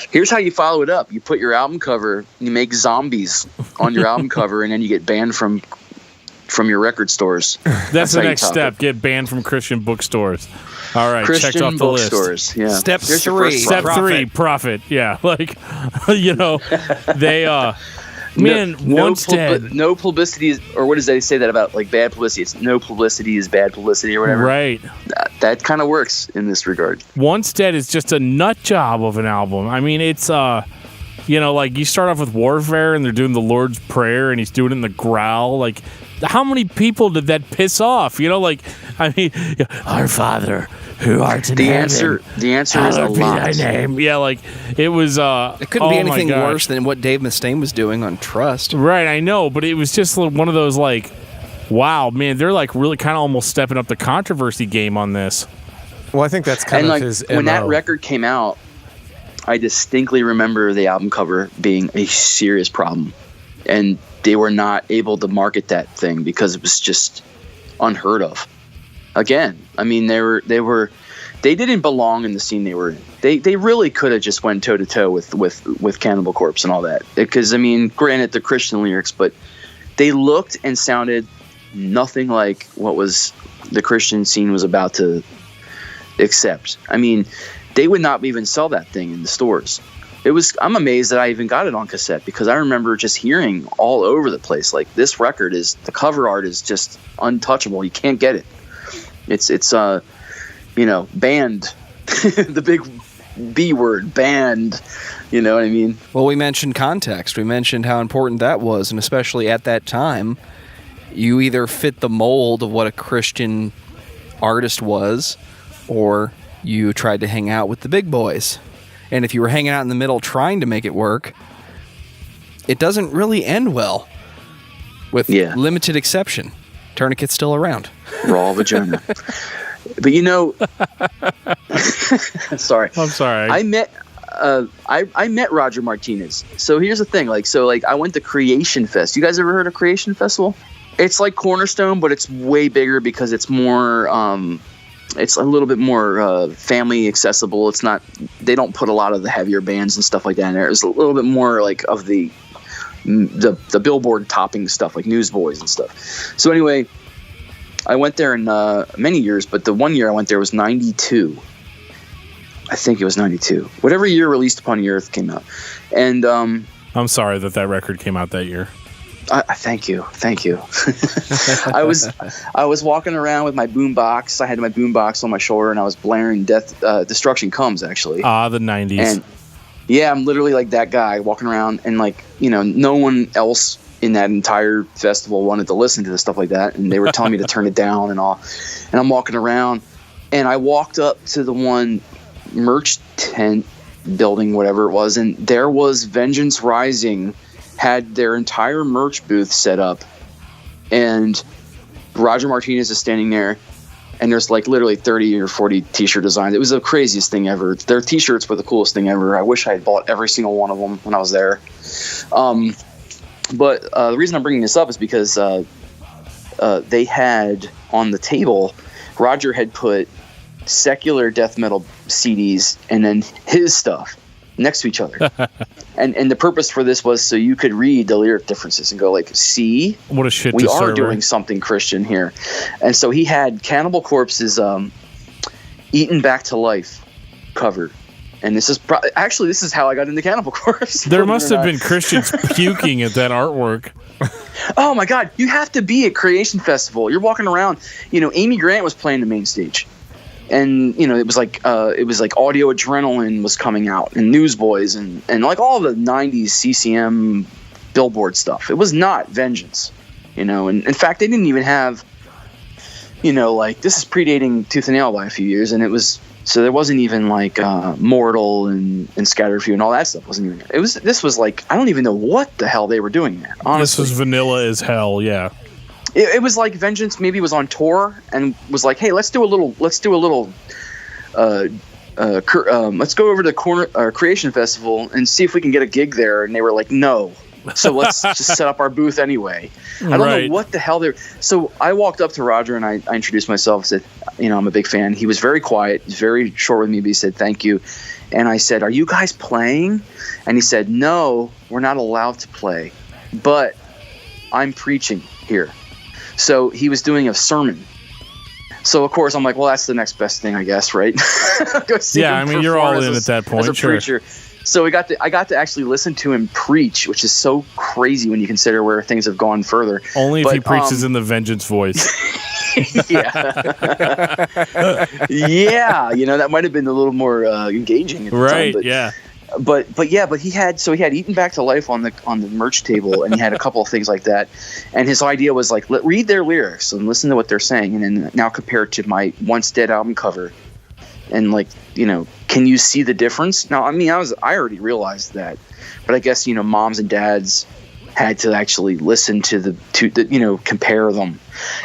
Here's how you follow it up. You put your album cover, you make zombies on your album cover, and then you get banned from your record stores. That's the next step. Get banned from Christian bookstores. All right, Christian checked off the list. Bookstores, yeah. Step 3. Step 3, profit. Yeah, like, they man, Once Dead. No publicity is, or what does they say that about, like, bad publicity? It's no publicity is bad publicity or whatever. Right. That kind of works in this regard. Once Dead is just a nut job of an album. I mean, it's like, you start off with Warfare and they're doing the Lord's Prayer and he's doing it in the growl. Like, how many people did that piss off? I mean, our Father who art in heaven. The answer is a lot. Thy name. Yeah, like, it was. It couldn't be anything worse than what Dave Mustaine was doing on Trust. Right, I know, but it was just one of those, like, wow, man, they're like really kind of almost stepping up the controversy game on this. Well, I think that's kind of his MO. When that record came out, I distinctly remember the album cover being a serious problem, and they were not able to market that thing because it was just unheard of. Again, I mean, they didn't belong in the scene they were in. They really could have just went toe to toe with Cannibal Corpse and all that. Because, I mean, granted, the Christian lyrics, but they looked and sounded nothing like what was the Christian scene was about to accept. I mean, they would not even sell that thing in the stores. I'm amazed that I even got it on cassette, because I remember just hearing all over the place, like, this record the cover art is just untouchable. You can't get it. It's banned, the big B word, banned. You know what I mean? Well, we mentioned context. We mentioned how important that was, and especially at that time, you either fit the mold of what a Christian artist was, or you tried to hang out with the big boys. And if you were hanging out in the middle trying to make it work, it doesn't really end well, with limited exception. Tourniquet's still around. Raw vagina. But sorry. I'm sorry. I met Roger Martinez. So here's the thing. I went to Creation Fest. You guys ever heard of Creation Festival? It's like Cornerstone, but it's way bigger because it's more, it's a little bit more family accessible. It's not, they don't put a lot of the heavier bands and stuff like that in there. It's a little bit more like of the Billboard topping stuff, like Newsboys and stuff. So anyway, I went there in many years, but the one year I went there was 92. I think it was 92. Whatever year Released Upon the Earth came out. And I'm sorry that record came out that year. Thank you. I was walking around with my boombox. I had my boombox on my shoulder, and I was blaring Destruction Comes, actually. The 90s. And yeah, I'm literally like that guy walking around, and no one else in that entire festival wanted to listen to this stuff like that, and they were telling me to turn it down and all. And I'm walking around, and I walked up to the one merch tent building, whatever it was, and there was Vengeance Rising had their entire merch booth set up, and Roger Martinez is standing there, and there's like literally 30 or 40 t-shirt designs. It was the craziest thing ever. Their t-shirts were the coolest thing ever. I wish I had bought every single one of them when I was there. But the reason I'm bringing this up is because they had on the table, Roger had put secular death metal CDs and then his stuff next to each other. and the purpose for this was so you could read the lyric differences and go like, see, what a shit we are server. doing something Christian here. And so he had Cannibal Corpse's Eaten Back to Life cover. And this is actually this is how I got into Cannibal Corpse. There must have been Christians puking at that artwork. Oh my God, you have to be at Creation Festival. You're walking around, Amy Grant was playing the main stage. And it was like Audio Adrenaline was coming out, and Newsboys, and like all the 90s CCM Billboard stuff. It was not Vengeance, and in fact they didn't even have, like, this is predating Tooth and Nail by a few years, and so there wasn't even like Mortal and Scatterfew and all that stuff wasn't even there. This was like, I don't even know what the hell they were doing there, honestly. This was vanilla as hell, yeah. It was like Vengeance maybe was on tour and was like, hey, let's go over to Creation Festival and see if we can get a gig there. And they were like, no. So let's just set up our booth anyway. I don't know what the hell they're. So I walked up to Roger and I introduced myself, said, I'm a big fan. He was very quiet, very short with me, but he said, thank you. And I said, are you guys playing? And he said, no, we're not allowed to play, but I'm preaching here. So he was doing a sermon. So of course I'm like, well, that's the next best thing, I guess, right? Yeah, I mean, you're all in at that point, as a preacher. So I got to actually listen to him preach, which is so crazy when you consider where things have gone further. Only if he preaches in the Vengeance voice. Yeah. Yeah, that might have been a little more engaging at the time, but, yeah. But he had Eaten Back to Life on the merch table, and he had a couple of things like that. And his idea was like, read their lyrics and listen to what they're saying, and then now compare it to my Once Dead album cover, and like, can you see the difference? Now, I mean, I already realized that, but I guess moms and dads had to actually listen to compare them,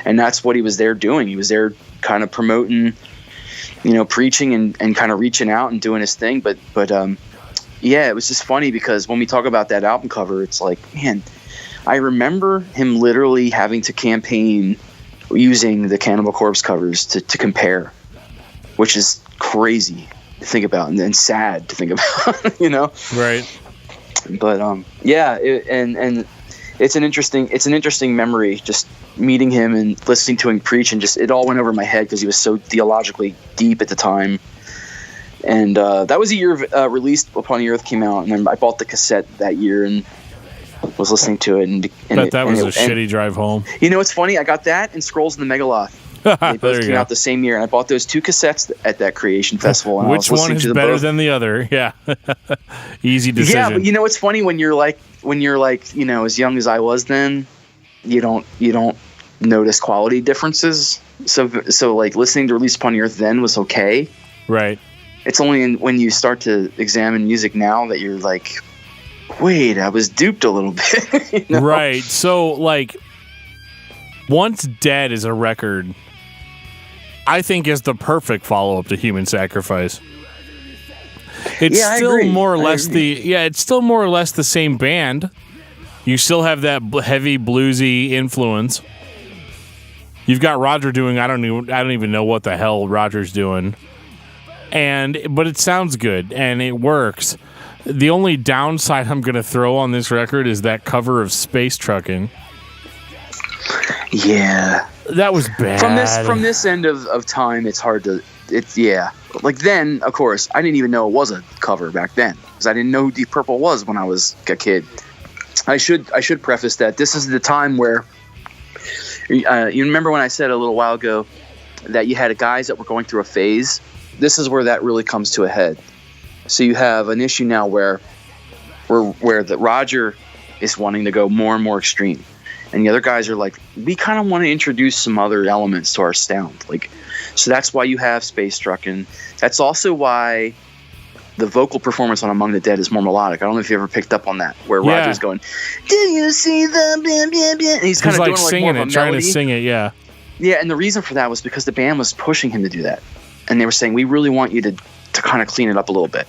and that's what he was there doing. He was there kind of promoting, preaching and kind of reaching out and doing his thing, but. Yeah, it was just funny because when we talk about that album cover, it's like, man, I remember him literally having to campaign using the Cannibal Corpse covers to compare, which is crazy to think about and sad to think about, Right. But yeah, and it's an interesting memory, just meeting him and listening to him preach, and just it all went over my head because he was so theologically deep at the time. And that was a year of Released Upon the Earth came out, and then I bought the cassette that year and was listening to it. And that was a shitty drive home. It's funny. I got that and Scrolls in the Megaloth. They both came out the same year, and I bought those two cassettes at that Creation Festival. And which one is better than the other? Yeah, easy decision. Yeah, but it's funny when you're like as young as I was then, you don't notice quality differences. So like listening to Released Upon the Earth then was okay. Right. It's only when you start to examine music now that you're like, wait, I was duped a little bit. Right. So, like, Once Dead is a record, I think, is the perfect follow-up to Human Sacrifice. It's still more or less it's still more or less the same band. You still have that heavy bluesy influence. You've got Roger doing, I don't even know what the hell Roger's doing. But it sounds good and it works. The only downside I'm going to throw on this record is that cover of Space Trucking. Yeah, that was bad. From this end of time, it's hard to. Like then, of course, I didn't even know it was a cover back then because I didn't know who Deep Purple was when I was a kid. I should preface that this is the time where you remember when I said a little while ago that you had guys that were going through a phase. This is where that really comes to a head. So you have an issue now where the Roger is wanting to go more and more extreme, and the other guys are like, we kind of want to introduce some other elements to our sound. Like, so that's why you have Space Truckin'. That's also why the vocal performance on Among the Dead is more melodic. I don't know if you ever picked up on that, where Roger's going, "Do you see the blah, blah, blah?" And he's kind of like doing singing more of a trying melody. to sing it, yeah. Yeah, and the reason for that was because the band was pushing him to do that, and they were saying, "We really want you to kind of clean it up a little bit."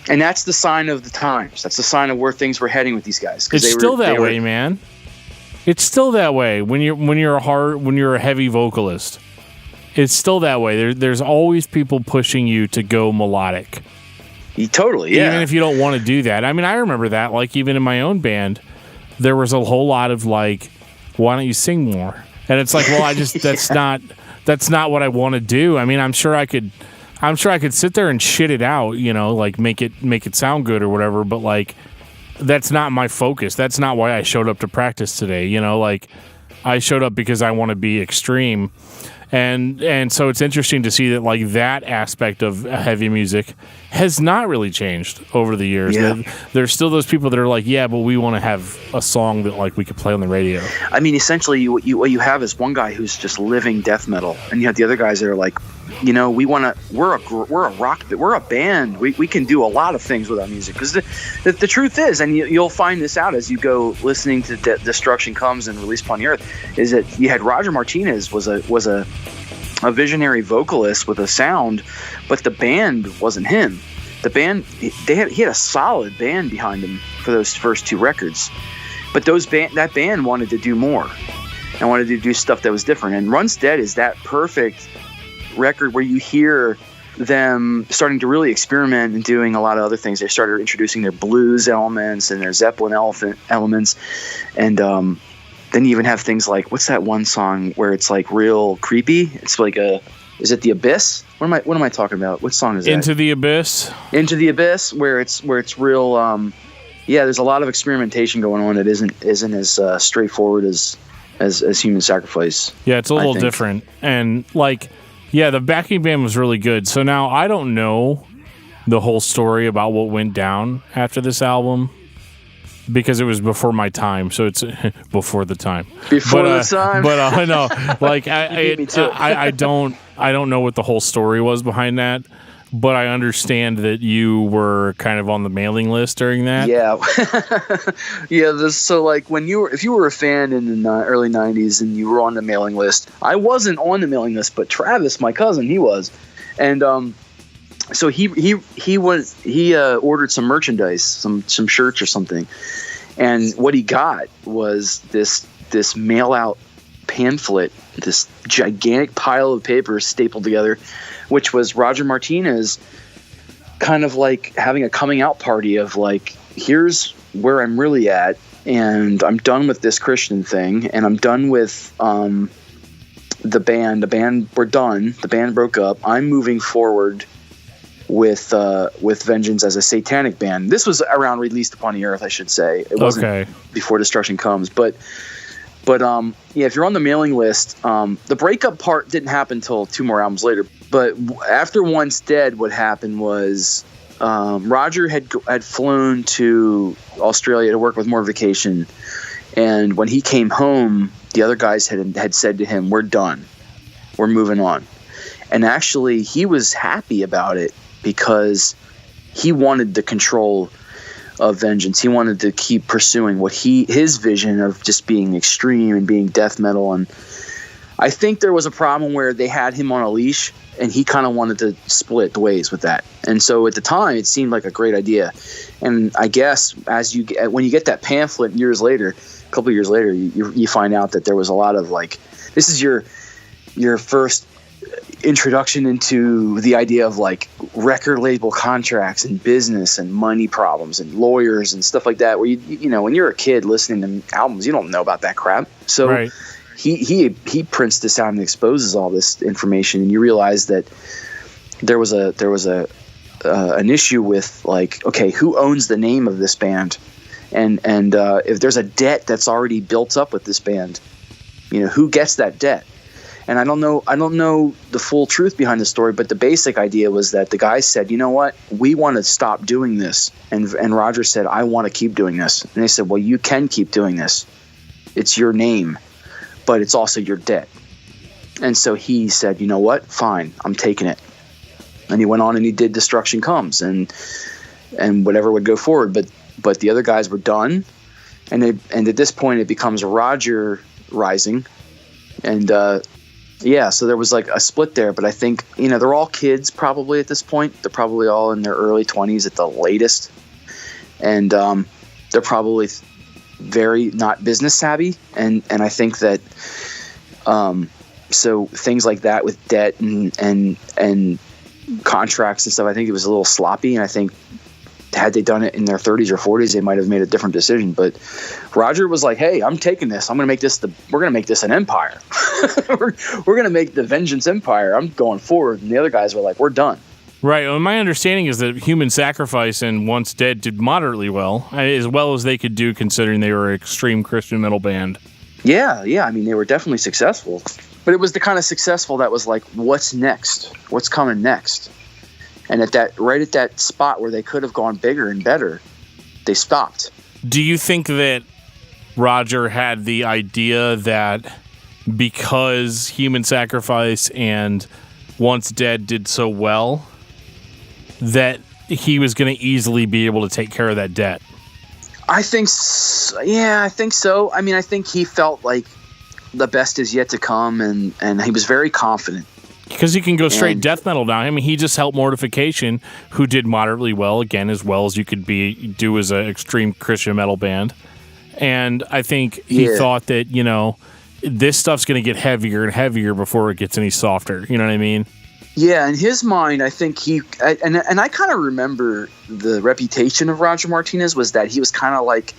And that's the sign of the times. That's the sign of where things were heading with these guys. It's still that way, man. It's still that way when you're a heavy vocalist. It's still that way. There's always people pushing you to go melodic. Totally, yeah. Even if you don't want to do that. I mean, I remember that. Like, even in my own band, there was a whole lot of like, "Why don't you sing more?" And it's like, well, I just that's not what I want to do. I mean, I'm sure I could sit there and shit it out, you know, like make it sound good or whatever. But like, that's not my focus. That's not why I showed up to practice today. You know, like, I showed up because I want to be extreme. And so it's interesting to see that like that aspect of heavy music has not really changed over the years. Yeah. There's still those people that are like, yeah, but we want to have a song that like we could play on the radio. I mean, essentially, what you have is one guy who's just living death metal, and you have the other guys that are like, you know, we're a band. We can do a lot of things with our music, because the truth is, and you'll find this out as you go listening to Destruction Comes and Release Upon the Earth, is that you had Roger Martinez was a visionary vocalist with a sound, but the band wasn't him. The band, he had a solid band behind him for those first two records, but that band wanted to do more and wanted to do stuff that was different. And Runs Dead is that perfect record where you hear them starting to really experiment and doing a lot of other things. They started introducing their blues elements and their Zeppelin elements, and then you even have things like, what's that one song where it's like real creepy? It's like is it The Abyss? What am I talking about? What song is that? Into the Abyss. Into the Abyss, where it's real. There's a lot of experimentation going on that isn't as straightforward as Human Sacrifice. Yeah, it's a little different, and like. Yeah, the backing band was really good. So now I don't know the whole story about what went down after this album, because it was before my time. So it's before the time. Before the time. But I know, like I don't know what the whole story was behind that. But I understand that you were kind of on the mailing list during that. Yeah, yeah. So like if you were a fan in the early '90s and you were on the mailing list, I wasn't on the mailing list, but Travis, my cousin, he was, and so he ordered some merchandise, some shirts or something, and what he got was this mail out pamphlet, this gigantic pile of papers stapled together, which was Roger Martinez kind of like having a coming out party of like, here's where I'm really at, and I'm done with this Christian thing, and I'm done with the band. We're done. The band broke up. I'm moving forward with Vengeance as a satanic band. This was around Released Upon the Earth, I should say. It wasn't before Destruction Comes, but if you're on the mailing list, the breakup part didn't happen until 2 more albums later. But after Once Dead, what happened was Roger had flown to Australia to work with Mortification, and when he came home, the other guys had said to him, "We're done. We're moving on." And actually, he was happy about it because he wanted the control of Vengeance. He wanted to keep pursuing his vision of just being extreme and being death metal. And I think there was a problem where they had him on a leash, and he kind of wanted to split the ways with that. And so at the time, it seemed like a great idea. And I guess when you get that pamphlet years later, a couple of years later, you find out that there was a lot of like, this is your first introduction into the idea of like record label contracts and business and money problems and lawyers and stuff like that, where you know when you're a kid listening to albums, you don't know about that crap. So right. he prints this out and exposes all this information, and you realize that there was an issue with like, okay, who owns the name of this band, and if there's a debt that's already built up with this band, you know, who gets that debt? And I don't know the full truth behind the story, but the basic idea was that the guys said, you know what, we want to stop doing this. And Roger said, I want to keep doing this. And they said, well, you can keep doing this. It's your name, but it's also your debt. And so he said, you know what, fine, I'm taking it. And he went on and he did Destruction Comes. And whatever would go forward. But the other guys were done, and at this point it becomes Roger Rising, and so there was like a split there. But I think they're all kids probably at this point. They're probably all in their early 20s at the latest, and they're probably very not business savvy, and I think that so things like that with debt and contracts and stuff, I think it was a little sloppy, and I think had they done it in their 30s or 40s, they might have made a different decision. But Roger was like, "Hey, I'm taking this. We're gonna make this an empire. we're gonna make the Vengeance Empire. I'm going forward." And the other guys were like, "We're done." Right. Well, my understanding is that Human Sacrifice and Once Dead did moderately well as they could do, considering they were an extreme Christian metal band. Yeah. I mean, they were definitely successful, but it was the kind of successful that was like, "What's next? What's coming next?" And right at that spot where they could have gone bigger and better, they stopped. Do you think that Roger had the idea that because Human Sacrifice and Once Dead did so well, that he was going to easily be able to take care of that debt? I think so. I mean, I think he felt like the best is yet to come, and he was very confident. Because he can go straight death metal now. I mean, he just helped Mortification, who did moderately well, again, as well as you could do as an extreme Christian metal band. And I think he thought that, this stuff's going to get heavier and heavier before it gets any softer. You know what I mean? Yeah, in his mind, I think and I kind of remember the reputation of Roger Martinez was that he was kind of like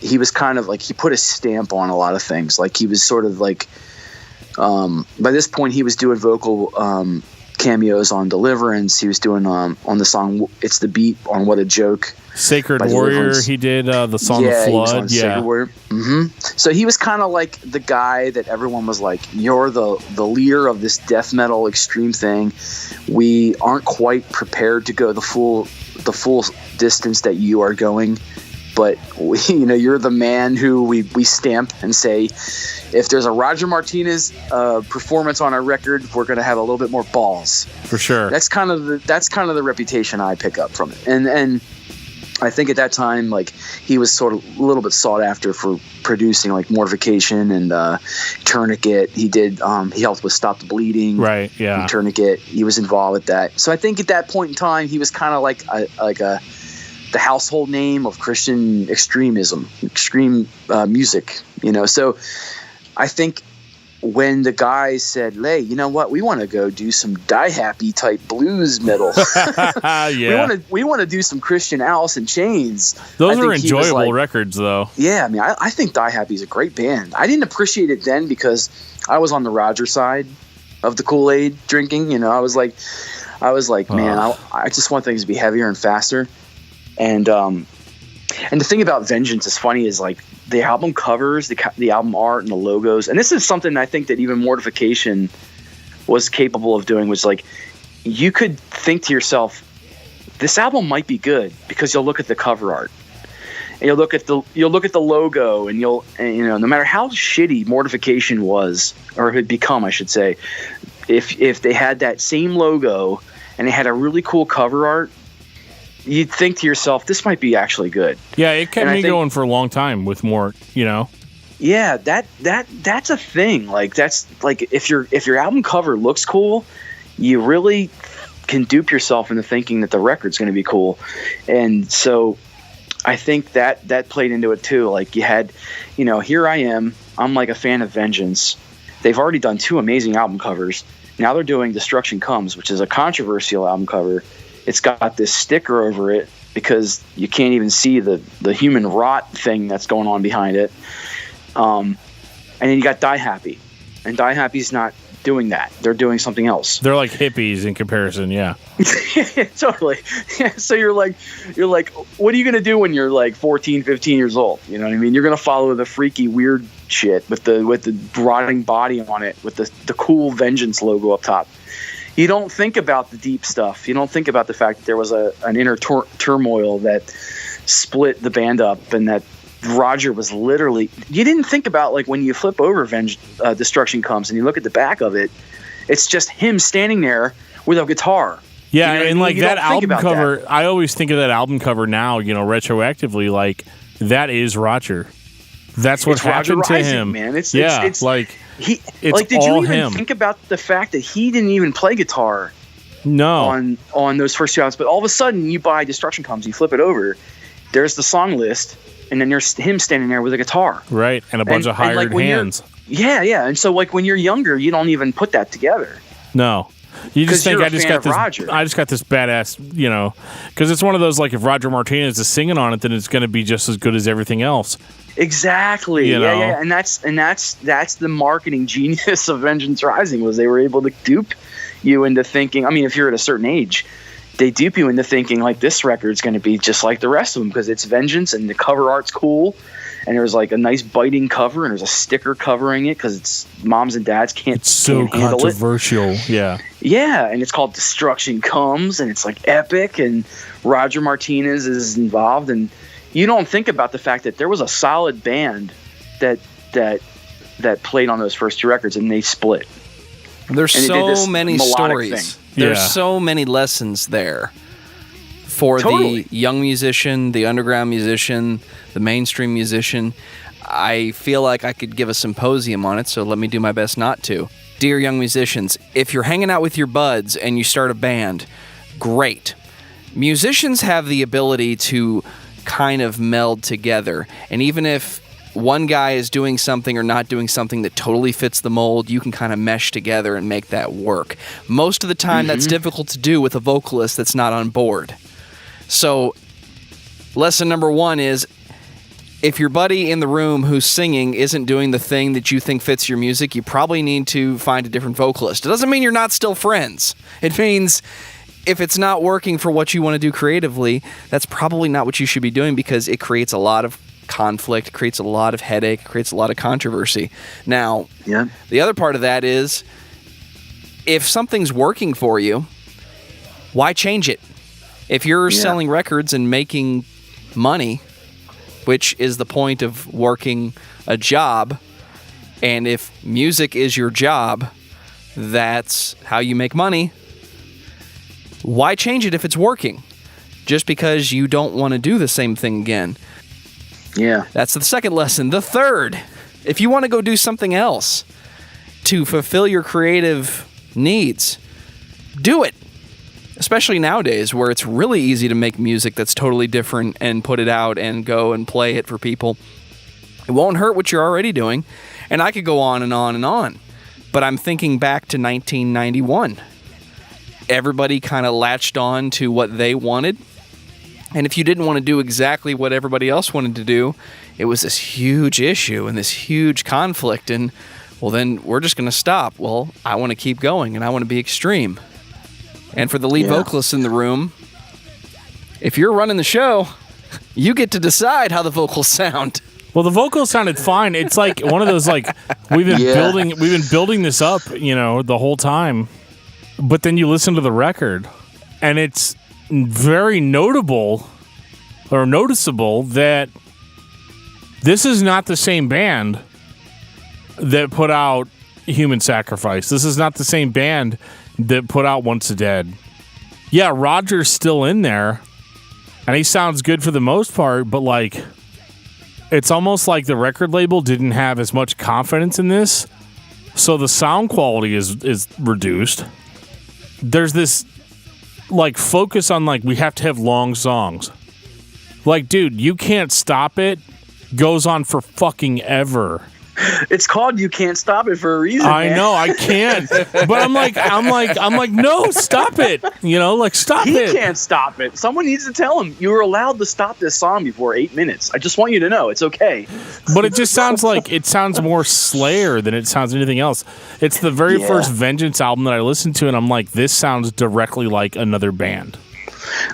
he put a stamp on a lot of things. Like he was sort of like, by this point he was doing vocal cameos on Deliverance. He was doing on the song "It's the Beat" on "What a Joke." Sacred Warrior, he did the song "The Flood." He was on Sacred Warrior. Mm-hmm. So he was kind of like the guy that everyone was like, "You're the leader of this death metal extreme thing. We aren't quite prepared to go the full distance that you are going, but you're the man who we stamp and say, if there's a Roger Martinez performance on our record, we're going to have a little bit more balls." For sure. That's kind of the reputation I pick up from it, and I think at that time, like, he was sort of a little bit sought after for producing like Mortification and Tourniquet. He did he helped with Stop the Bleeding, right? Yeah, and Tourniquet. He was involved with that. So I think at that point in time, he was kind of like the household name of Christian extreme music, So I think when the guys said, "Hey, you know what? We want to go do some Die Happy type blues metal. Yeah. We want to do some Christian Alice in Chains." Those are enjoyable records, though. Yeah, I mean, I think Die Happy is a great band. I didn't appreciate it then because I was on the Roger side of the Kool-Aid drinking. I was like, man, I just want things to be heavier and faster. And the thing about Vengeance is funny is like the album covers, the album art, and the logos. And this is something I think that even Mortification was capable of doing. Was like, you could think to yourself, this album might be good because you'll look at the cover art, and you'll look at the logo, and no matter how shitty Mortification was, or had become, I should say, if they had that same logo and they had a really cool cover art, you'd think to yourself, this might be actually good. Yeah, it kept me going for a long time with more, Yeah, that's a thing. Like, that's like, if your album cover looks cool, you really can dupe yourself into thinking that the record's going to be cool. And so I think that played into it too. Like, you had, here I am, I'm like a fan of Vengeance. They've already done 2 amazing album covers. Now they're doing Destruction Comes, which is a controversial album cover. It's got this sticker over it because you can't even see the human rot thing that's going on behind it. And then you got Die Happy, and Die Happy's not doing that. They're doing something else. They're like hippies in comparison, yeah. Totally. Yeah, so you're like, what are you going to do when you're like 14, 15 years old? You know what I mean? You're going to follow the freaky, weird shit with the rotting body on it, with the cool Vengeance logo up top. You don't think about the deep stuff. You don't think about the fact that there was an inner turmoil that split the band up, and that Roger was literally... You didn't think about, like, when you flip over Destruction Comes and you look at the back of it, it's just him standing there with a guitar. Yeah, You know what I and mean? like You that don't think album about cover, I always think of that album cover now, retroactively, like that is Roger. That's what It's Roger happened to Rising, him, man. It's like he. it's Like, did all you even him. think about the fact that he didn't even play guitar No, on those first 2 albums? But all of a sudden, you buy Destruction Comes, you flip it over, there's the song list, and then there's him standing there with a guitar. right, and a bunch of hired hands. Yeah. And so, like, when you're younger, you don't even put that together. No. You just 'Cause think you're I a just fan got of this. Roger. I just got this badass, because it's one of those, like, if Roger Martinez is singing on it, then it's going to be just as good as everything else. Exactly. You know? Yeah. And that's the marketing genius of Vengeance Rising, was they were able to dupe you into thinking. I mean, if you're at a certain age, they dupe you into thinking like this record's going to be just like the rest of them because it's Vengeance and the cover art's cool. And there's like a nice biting cover, and there's a sticker covering it because it's moms and dads can't So handle it. controversial. Yeah. Yeah, and it's called Destruction Comes, and it's like epic, and Roger Martinez is involved, and you don't think about the fact that there was a solid band that played on those first 2 records, and they split. There's And they did so this many melodic stories. thing. There's Yeah. so many lessons there for Totally. the young musician, the underground musician, the mainstream musician. I feel like I could give a symposium on it, so let me do my best not to. Dear young musicians, if you're hanging out with your buds and you start a band, great. Musicians have the ability to kind of meld together, and even if one guy is doing something or not doing something that totally fits the mold, you can kind of mesh together and make that work. Most of the time, that's difficult to do with a vocalist that's not on board. So, lesson number 1 is, if your buddy in the room who's singing isn't doing the thing that you think fits your music, you probably need to find a different vocalist. It doesn't mean you're not still friends. It means if it's not working for what you want to do creatively, that's probably not what you should be doing, because it creates a lot of conflict, creates a lot of headache, creates a lot of controversy. Now, Yeah. the other part of that is, if something's working for you, why change it? If you're selling records and making money, which is the point of working a job, and if music is your job, that's how you make money, why change it if it's working? Just because you don't want to do the same thing again. Yeah. That's the second lesson. The third, if you want to go do something else to fulfill your creative needs, do it. Especially nowadays, where it's really easy to make music that's totally different and put it out and go and play it for people. It won't hurt what you're already doing. And I could go on and on and on. But I'm thinking back to 1991. Everybody kind of latched on to what they wanted. And if you didn't want to do exactly what everybody else wanted to do, it was this huge issue and this huge conflict. And, well, then we're just going to stop. Well, I want to keep going, and I want to be extreme. And for the lead vocalist in the room, if you're running the show, you get to decide how the vocals sound. Well, the vocals sounded fine. It's like one of those, like, we've been building this up, the whole time. But then you listen to the record, and it's very noticeable that this is not the same band that put out Human Sacrifice. This is not the same band that put out Once a Dead. Yeah, Roger's still in there, and he sounds good for the most part, but, like, it's almost like the record label didn't have as much confidence in this, so the sound quality is reduced. There's this, like, focus on, like, we have to have long songs. Like, dude, You Can't Stop It goes on for fucking ever. It's called You Can't Stop It for a reason. I man. know, I can't. But I'm like, no, stop it. Stop He it. can't stop it. Someone needs to tell him you were allowed to stop this song before 8 minutes. I just want you to know it's okay. But it just sounds like it sounds more Slayer than it sounds anything else. It's the very first Vengeance album that I listened to, and I'm like, this sounds directly like another band.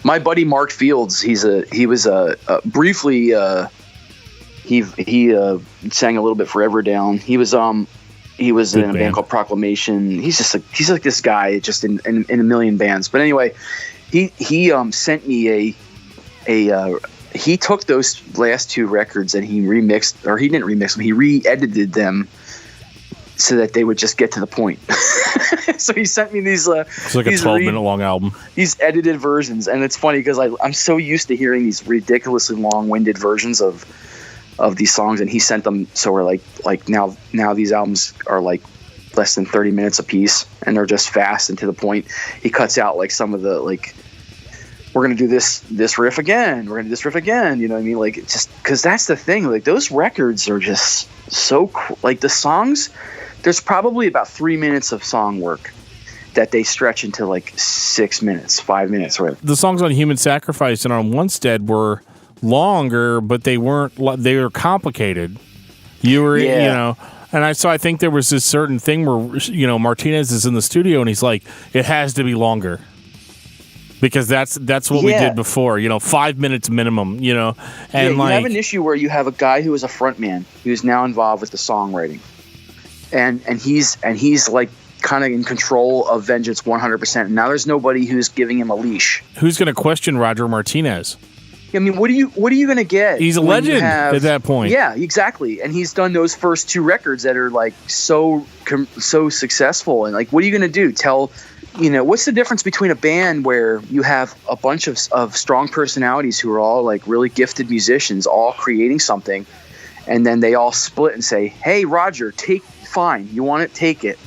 My buddy Mark Fields, he was briefly he sang a little bit for Everdown. He was in a band called Proclamation. He's like this guy just in a million bands. But anyway, he sent me he took those last 2 records and he remixed, or he didn't remix them, he re-edited them so that they would just get to the point. So he sent me these. It's like a 12-minute long album. These edited versions, and it's funny because I'm so used to hearing these ridiculously long-winded versions of these songs, and he sent them. So we're like now these albums are like less than 30 minutes a piece, and they're just fast and to the point. He cuts out like some of the like, we're gonna do this riff again, we're gonna do this riff again, you know what I mean? Like, it's just because that's the thing, like those records are just so like the songs, there's probably about 3 minutes of song work that they stretch into like 6 minutes, 5 minutes, right? The songs on Human Sacrifice and on Onestead were longer, but they were complicated. You were, you know, and I think there was this certain thing where, you know, Martinez is in the studio and he's like, it has to be longer. Because that's what we did before, you know, 5 minutes minimum, you know. And you have an issue where you have a guy who is a frontman who's now involved with the songwriting, and he's like kind of in control of Vengeance 100%. Now there's nobody who's giving him a leash. Who's going to question Roger Martinez? I mean, what are you going to get? He's a legend at that point. Yeah, exactly. And he's done those first 2 records that are like so successful. And like, what are you going to do? You know, what's the difference between a band where you have a bunch of strong personalities who are all like really gifted musicians, all creating something, and then they all split and say, "Hey, Roger, fine, you want it, take it."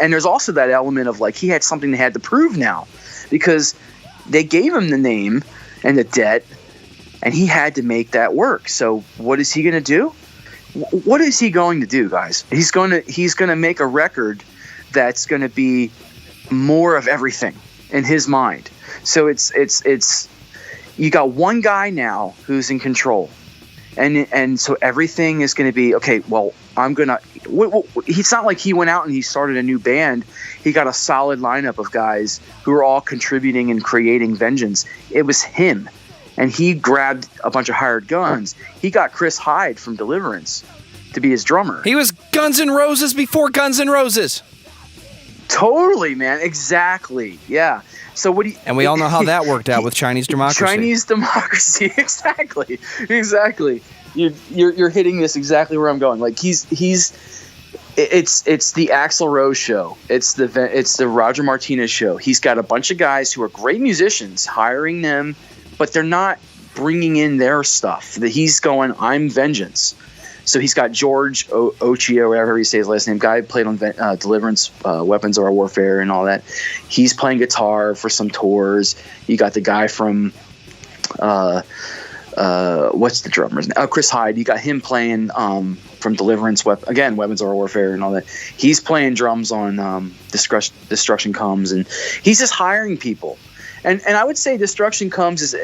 And there's also that element of like he had something they had to prove now, because they gave him the name and the debt, and he had to make that work. So what is he going to do? What is he going to do, guys? He's going to make a record that's going to be more of everything in his mind. So it's you got one guy now who's in control, and so everything is going to be okay. Well, I'm gonna. It's not like he went out and he started a new band. He got a solid lineup of guys who are all contributing and creating Vengeance. It was him, and he grabbed a bunch of hired guns. He got Chris Hyde from Deliverance to be his drummer. He was Guns N' Roses before Guns N' Roses. Totally, man. Exactly. Yeah. So what do you? And we all know how that worked out with Chinese democracy. Chinese democracy. Exactly. You're hitting this exactly where I'm going. Like it's the Axl Rose show. It's the Roger Martinez show. He's got a bunch of guys who are great musicians, hiring them, but they're not bringing in their stuff. That he's going, I'm Vengeance. So he's got George Ochio, whatever you say his last name, guy who played on Deliverance, Weapons of Our Warfare and all that. He's playing guitar for some tours. You got the guy from, what's the drummer's name? Chris Hyde. You got him playing from Deliverance, Weapons of Our Warfare and all that. He's playing drums on Destruction Comes, and he's just hiring people. And I would say Destruction Comes is...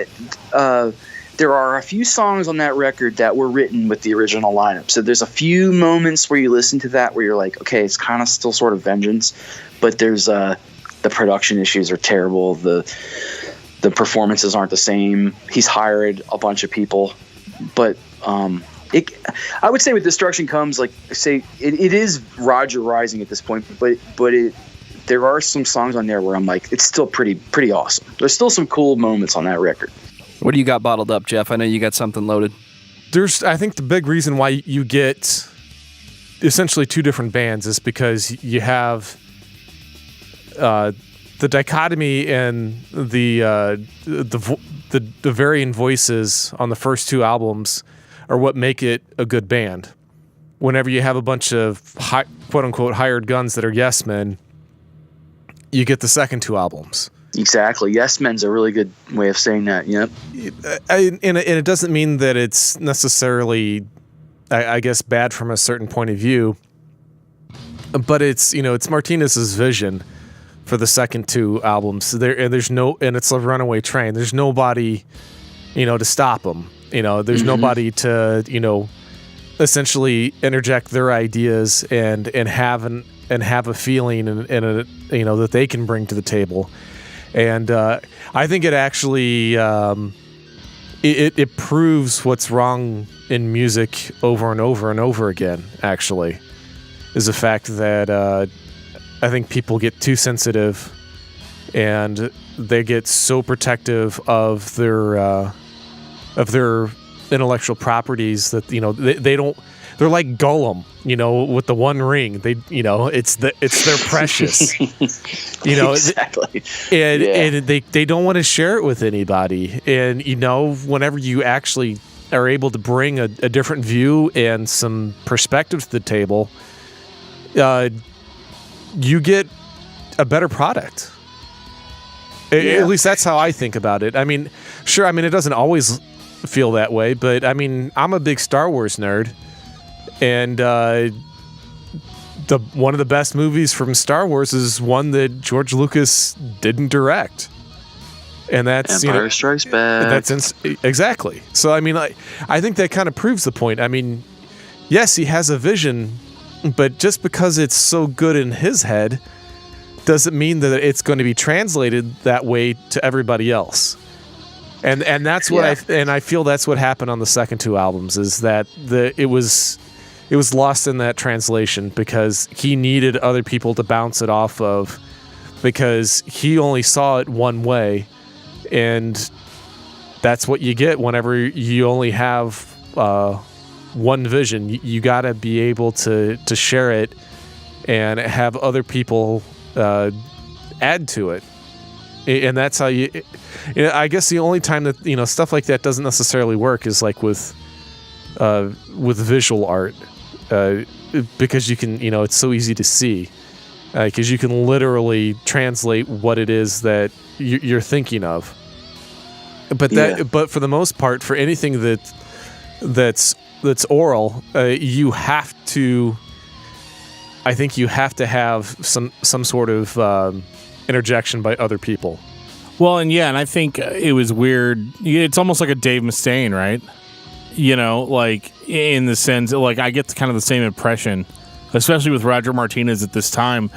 there are a few songs on that record that were written with the original lineup. So there's a few moments where you listen to that where you're like, okay, it's kind of still sort of Vengeance, but there's the production issues are terrible. The performances aren't the same. He's hired a bunch of people, but I would say with Destruction Comes, like say it is Roger Rising at this point, but there are some songs on there where I'm like, it's still pretty awesome. There's still some cool moments on that record. What do you got bottled up, Jeff? I know you got something loaded. I think the big reason why you get essentially 2 different bands is because you have the dichotomy and the varying voices on the first 2 albums are what make it a good band. Whenever you have a bunch of quote unquote hired guns that are yes men, you get the second 2 albums. Exactly. Yes men's a really good way of saying that. Yep. And it doesn't mean that it's necessarily, I guess, bad from a certain point of view, but it's Martinez's vision for the second 2 albums. And it's a runaway train. There's nobody, to stop them. There's nobody to, essentially interject their ideas and have a feeling and that they can bring to the table. And I think it actually it proves what's wrong in music over and over and over again, actually, is the fact that I think people get too sensitive and they get so protective of their intellectual properties that they're like Gollum, with the one ring. They, it's their precious, Exactly. And they don't want to share it with anybody. And whenever you actually are able to bring a different view and some perspective to the table, you get a better product. At least that's how I think about it. I mean, sure, it doesn't always feel that way, but I'm a big Star Wars nerd, and one of the best movies from Star Wars is one that George Lucas didn't direct, and that's Empire Strikes Back. Exactly. So I think that kind of proves the point. Yes, he has a vision, but just because it's so good in his head doesn't mean that it's going to be translated that way to everybody else. And that's what I feel that's what happened on the second two albums, is that it was lost in that translation because he needed other people to bounce it off of, because he only saw it one way, and that's what you get whenever you only have one vision. You got to be able to share it and have other people add to it, and that's how you. I guess the only time that stuff like that doesn't necessarily work is like with visual art, because you can it's so easy to see, because you can literally translate what it is that you're thinking of. But for the most part, for anything that's oral, you have to. I think you have to have some sort of interjection by other people. Well, and I think it was weird. It's almost like a Dave Mustaine, right? Like in the sense, like I get kind of the same impression, especially with Roger Martinez at this time,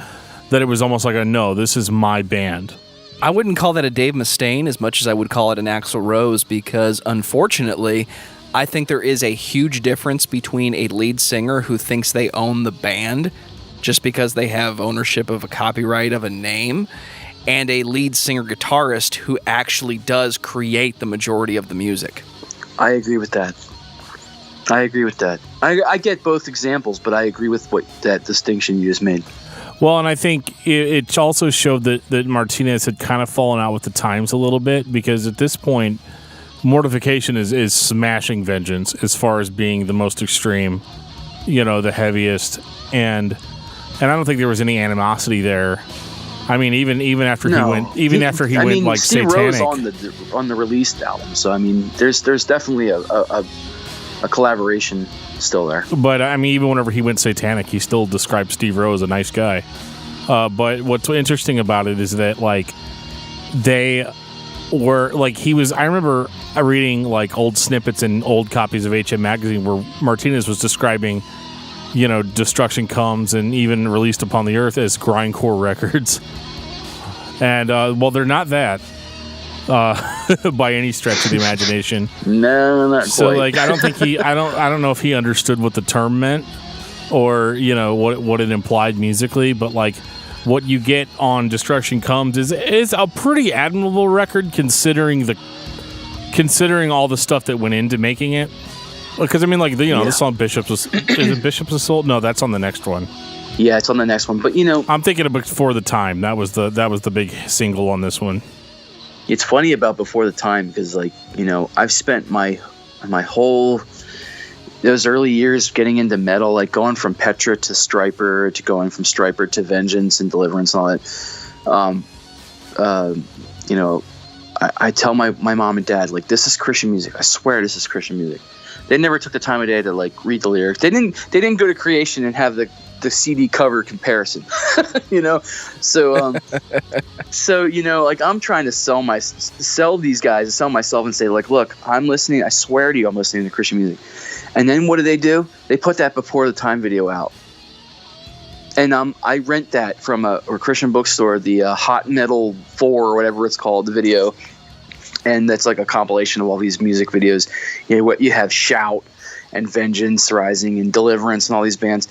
that it was almost like no, this is my band. I wouldn't call that a Dave Mustaine as much as I would call it an Axl Rose, because unfortunately, I think there is a huge difference between a lead singer who thinks they own the band just because they have ownership of a copyright of a name, and a lead singer guitarist who actually does create the majority of the music. I agree with that. I get both examples, but I agree with that distinction you just made. Well, and I think it also showed that Martinez had kind of fallen out with the times a little bit, because at this point, Mortification is smashing Vengeance as far as being the most extreme, the heaviest, and I don't think there was any animosity there. Even after he went like Steve satanic Rose on the released album, so there's definitely a collaboration still there. But even whenever he went satanic, he still described Steve Rowe as a nice guy. But what's interesting about it is that like they were like I remember reading like old snippets in old copies of HM Magazine where Martinez was describing, Destruction Comes and even Released Upon the Earth as grindcore records. And they're not that by any stretch of the imagination. No, not quite. So like I don't know if he understood what the term meant or what it implied musically, but like what you get on Destruction Comes is a pretty admirable record considering all the stuff that went into making it. Because the song is it Bishops of Soul? No, that's on the next one. Yeah, it's on the next one. But I'm thinking of Before the Time. That was the big single on this one. It's funny about Before the Time because I've spent my whole those early years getting into metal, like going from Petra to Striper to going from Striper to Vengeance and Deliverance and all that. I tell my mom and dad, like, this is Christian music. I swear this is Christian music. They never took the time of day to like read the lyrics. They didn't go to Creation and have the CD cover comparison, So, like I'm trying to sell these guys, sell myself, and say like, look, I'm listening. I swear to you, I'm listening to Christian music. And then what do? They put that Before the Time video out, and I rent that from a Christian bookstore, the Hot Metal 4 or whatever it's called, the video. And that's like a compilation of all these music videos. What you have Shout and Vengeance Rising and Deliverance and all these bands.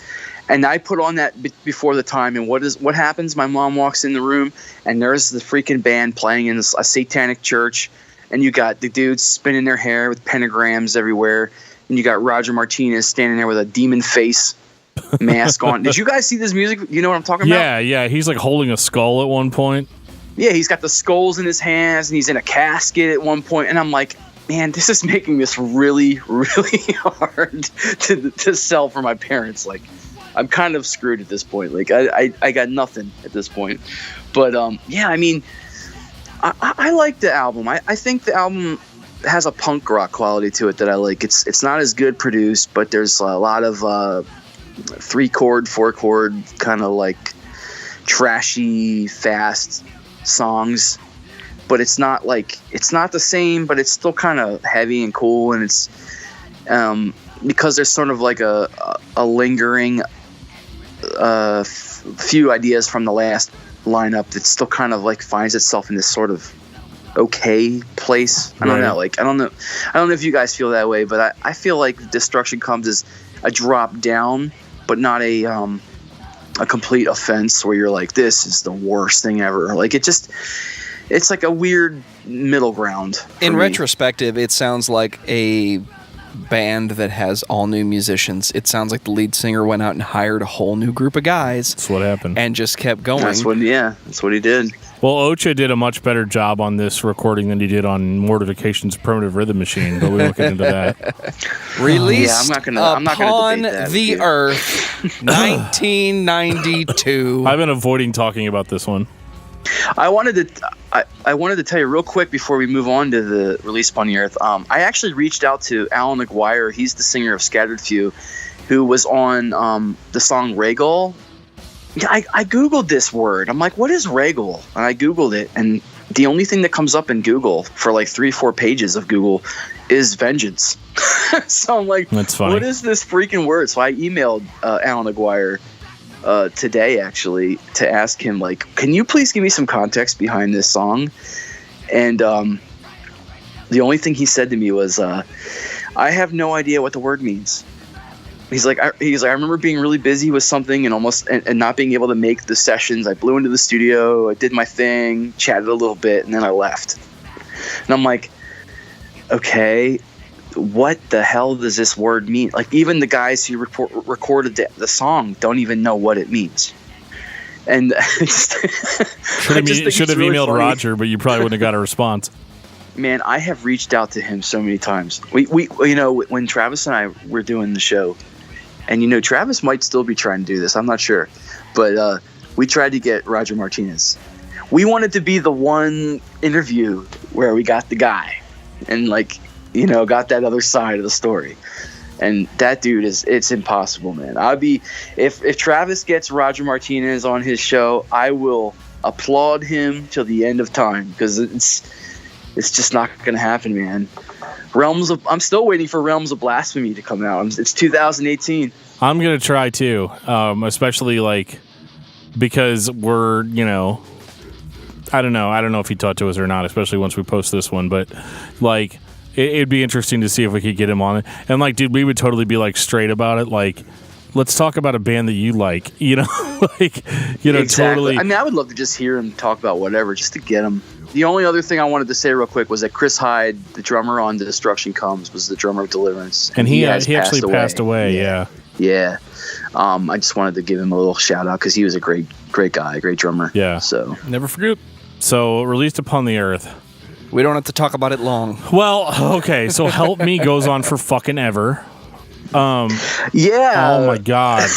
And I put on that Before the Time, and what happens? My mom walks in the room, and there's the freaking band playing in a satanic church, and you got the dudes spinning their hair with pentagrams everywhere, and you got Roger Martinez standing there with a demon face mask on. Did you guys see this music? You know what I'm talking about? Yeah. He's like holding a skull at one point. Yeah, he's got the skulls in his hands, and he's in a casket at one point, and I'm like, man, this is making this really, really hard to sell for my parents. Like, I'm kind of screwed at this point. Like, I got nothing at this point. But, yeah, I mean, I like the album. I think the album has a punk rock quality to it that I like. It's not as good produced, but there's a lot of 3-chord, 4-chord kind of like trashy, fast songs. But it's not the same, but it's still kind of heavy and cool. And it's because there's sort of like a lingering few ideas from the last lineup that still kind of like finds itself in this sort of okay place. I don't know. Like, I don't know if you guys feel that way, but I feel like Destruction Comes as a drop down, but not a complete offense where you're like, this is the worst thing ever. Like, it's like a weird middle ground. In retrospective, it sounds like a band that has all new musicians. It sounds like the lead singer went out and hired a whole new group of guys. That's what happened. And just kept going. That's what he did. Well, Ocha did a much better job on this recording than he did on Mortification's Primitive Rhythm Machine, but we won't get into that. Released I'm not gonna upon debate that the Earth, 1992. I've been avoiding talking about this one. I wanted to tell you real quick before we move on to the Release Upon the Earth. I actually reached out to Alan McGuire. He's the singer of Scattered Few, who was on the song Regal. Yeah, I Googled this word. I'm like, what is Regal? And I Googled it, and the only thing that comes up in Google for like 3-4 pages of Google is vengeance. So I'm like, that's funny. What is this freaking word? So I emailed Alan McGuire today, actually, to ask him, like, can you please give me some context behind this song? And the only thing he said to me was, I have no idea what the word means. He's like, I remember being really busy with something and not being able to make the sessions. I blew into the studio, I did my thing, chatted a little bit, and then I left. And I'm like, okay, what the hell does this word mean? Like, even the guys who recorded the song don't even know what it means. And should have emailed funny. Roger, but you probably wouldn't have got a response. Man, I have reached out to him so many times. We you know, when Travis and I were doing the show, and, you know, Travis might still be trying to do this, I'm not sure, but we tried to get Roger Martinez. We wanted to be the one interview where we got the guy and, like, you know, got that other side of the story. And that dude it's impossible, man. If Travis gets Roger Martinez on his show, I will applaud him till the end of time, because it's just not going to happen, man. I'm still waiting for Realms of Blasphemy to come out. It's 2018. I'm going to try too, especially like because we're, you know, I don't know if he talked to us or not, especially once we post this one, but like it'd be interesting to see if we could get him on it. And like, dude, we would totally be like straight about it. Like, let's talk about a band that you like, you know, like, you know, exactly. Totally. I mean, I would love to just hear him talk about whatever, just to get him. The only other thing I wanted to say real quick was that Chris Hyde, the drummer on Destruction Comes, was the drummer of Deliverance. And he actually passed away. Yeah. Yeah. I just wanted to give him a little shout out because he was a great guy, great drummer. Yeah. So never forget. So Released Upon the Earth. We don't have to talk about it long. Well, okay. So Help Me goes on for fucking ever. Yeah. Oh my God.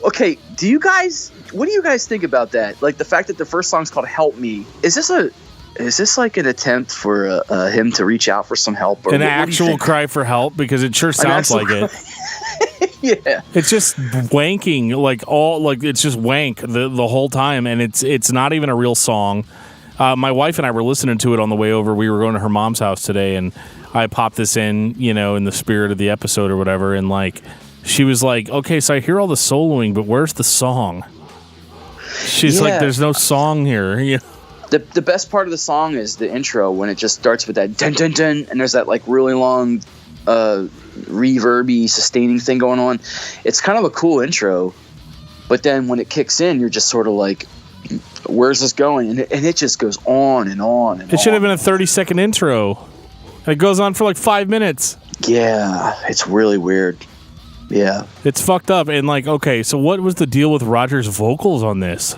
Okay. What do you guys think about that? Like the fact that the first song's called Help Me. Is this like an attempt for him to reach out for some help? Or an actual cry for help? Because it sure sounds like it. Yeah. It's just wanking, it's just wank the whole time, and it's not even a real song. My wife and I were listening to it on the way over. We were going to her mom's house today, and I popped this in, you know, in the spirit of the episode or whatever, and like she was like, okay, so I hear all the soloing, but where's the song? She's like, there's no song here. Yeah. The best part of the song is the intro when it just starts with that dun dun dun, and there's that like really long reverby sustaining thing going on. It's kind of a cool intro, but then when it kicks in, you're just sort of like, where's this going? And it just goes on and on and It should have been a 30-second intro. It goes on for like 5 minutes. Yeah, it's really weird. Yeah. It's fucked up. And like, okay, so what was the deal with Roger's vocals on this?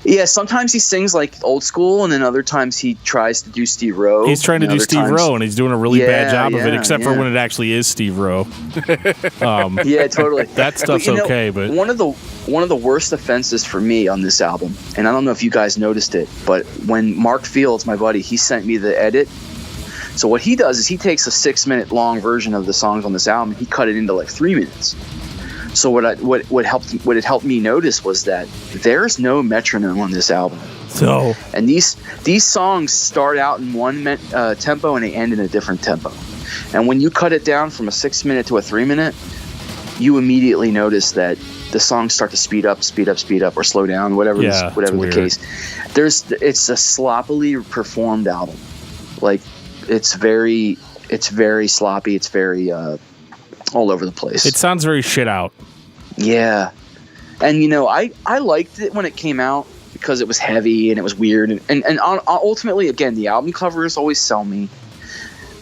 Yeah, sometimes he sings like old school, and then other times he tries to do Steve Rowe. He's trying to do Steve Rowe, and he's doing a really bad job of it, except for when it actually is Steve Rowe. Yeah, totally. That stuff's okay, but one of the worst offenses for me on this album, and I don't know if you guys noticed it, but when Mark Fields, my buddy, he sent me the edit. So what he does is he takes a 6-minute long version of the songs on this album, and he cut it into like 3 minutes. So what it helped me notice was that there's no metronome on this album. So, and these songs start out in one tempo and they end in a different tempo. And when you cut it down from a 6-minute to a 3-minute, you immediately notice that the songs start to speed up, or slow down, whatever the case. It's a sloppily performed album. Like it's very sloppy. It's very all over the place. It sounds very shit out. Yeah. And I liked it when it came out because it was heavy and it was weird and ultimately, again, the album covers always sell me.